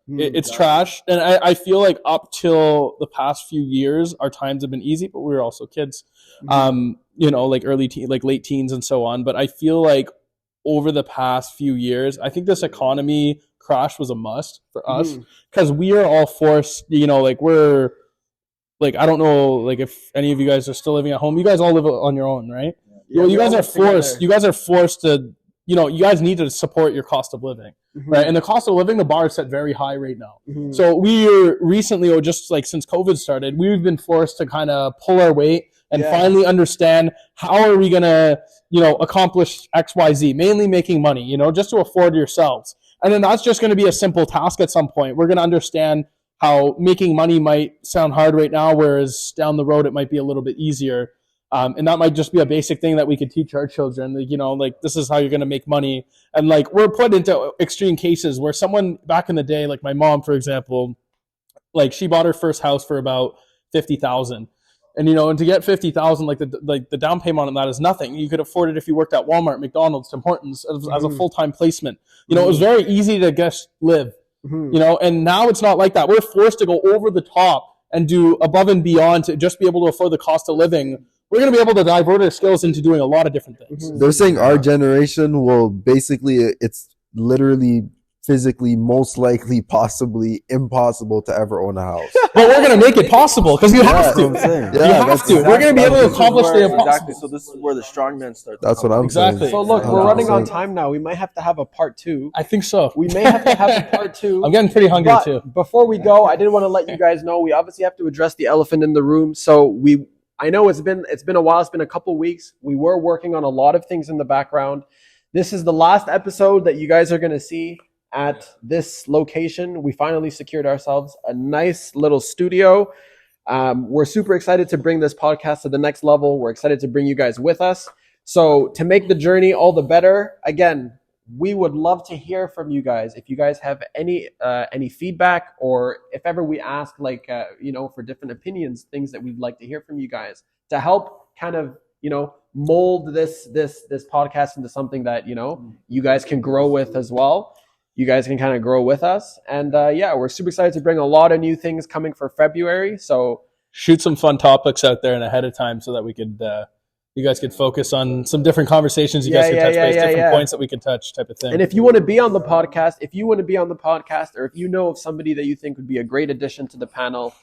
It's trash. And I feel like up till the past few years, our times have been easy, but we were also kids, like late teens and so on. But I feel like over the past few years, I think this economy crash was a must for us, because we are all forced, we're like, I don't know, like if any of you guys are still living at home. You guys all live on your own, right? You guys are forced to, you guys need to support your cost of living, right? And the cost of living, the bar is set very high right now. So we are recently, or just like since COVID started, we've been forced to kind of pull our weight and finally understand how are we going to, accomplish XYZ, mainly making money, just to afford yourselves. And then that's just going to be a simple task at some point. We're going to understand how making money might sound hard right now, whereas down the road it might be a little bit easier. And that might just be a basic thing that we could teach our children. Like, this is how you're going to make money. And like, we're put into extreme cases where someone back in the day, like my mom, for example, like she bought her first house for about $50,000. And, and to get $50,000, like the down payment on that is nothing. You could afford it if you worked at Walmart, McDonald's, Tim Hortons as a full-time placement. It was very easy to just live, and now it's not like that. We're forced to go over the top and do above and beyond to just be able to afford the cost of living. We're going to be able to divert our skills into doing a lot of different things. They're saying our generation will basically, it's literally physically, most likely, possibly impossible to ever own a house. But we're going to make it possible, because you have to. You have to. We're going to be able to accomplish the impossible. Exactly. So this is where the strong men start. That's what I'm saying. So look, we're running on time now. We might have to have a part 2. I think so. We may have to have a part 2. I'm getting pretty hungry too. Before we go, I did want to let you guys know we obviously have to address the elephant in the room. So I know it's been a while. It's been a couple weeks. We were working on a lot of things in the background. This is the last episode that you guys are going to see at this location. We finally secured ourselves a nice little studio. We're super excited to bring this podcast to the next level. We're excited to bring you guys with us. So to make the journey all the better, again, we would love to hear from you guys. If you guys have any feedback, or if ever we ask, for different opinions, things that we'd like to hear from you guys to help kind of, mold this podcast into something that, you guys can grow with as well. You guys can kind of grow with us. And we're super excited to bring a lot of new things coming for February. So shoot some fun topics out there and ahead of time so that we could you guys could focus on some different conversations. You guys could touch base, different points that we could touch, type of thing. And if you want to be on the podcast, or if you know of somebody that you think would be a great addition to the panel,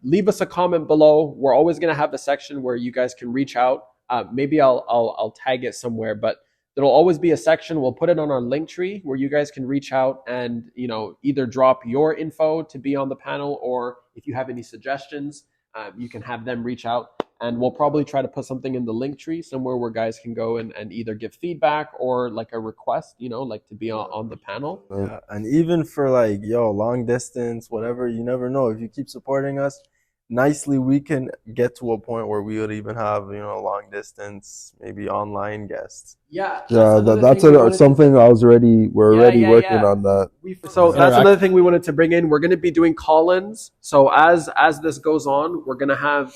leave us a comment below. We're always going to have a section where you guys can reach out. Maybe I'll tag it somewhere, but there'll always be a section. We'll put it on our link tree where you guys can reach out and, either drop your info to be on the panel, or if you have any suggestions, you can have them reach out. And we'll probably try to put something in the link tree somewhere where guys can go and either give feedback or like a request, like to be on the panel. Yeah. And even for like, long distance, whatever, you never know. If you keep supporting us nicely, we can get to a point where we would even have, long distance, maybe online guests. Yeah. That's something we're already working on that. So that's another thing we wanted to bring in. We're going to be doing call-ins. So as this goes on, we're going to have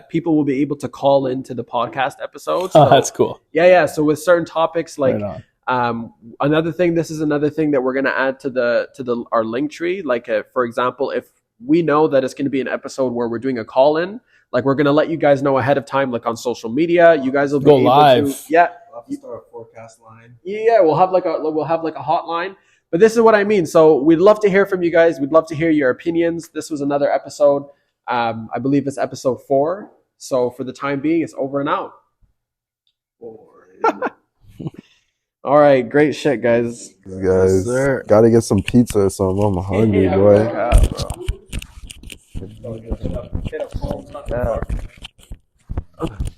people will be able to call into the podcast episodes. So, that's cool. Yeah. So with certain topics, like this is another thing that we're going to add to our link tree. Like for example, if we know that it's going to be an episode where we're doing a call-in, like we're going to let you guys know ahead of time, like on social media. You guys will be able live. To, yeah. We'll have to start a forecast line. Yeah, we'll have like a hotline. But this is what I mean. So we'd love to hear from you guys. We'd love to hear your opinions. This was another episode. I believe it's episode 4. So for the time being, it's over and out. All right, great shit, guys. Guys, gotta get some pizza or something. I'm hungry, boy. Yeah, bro.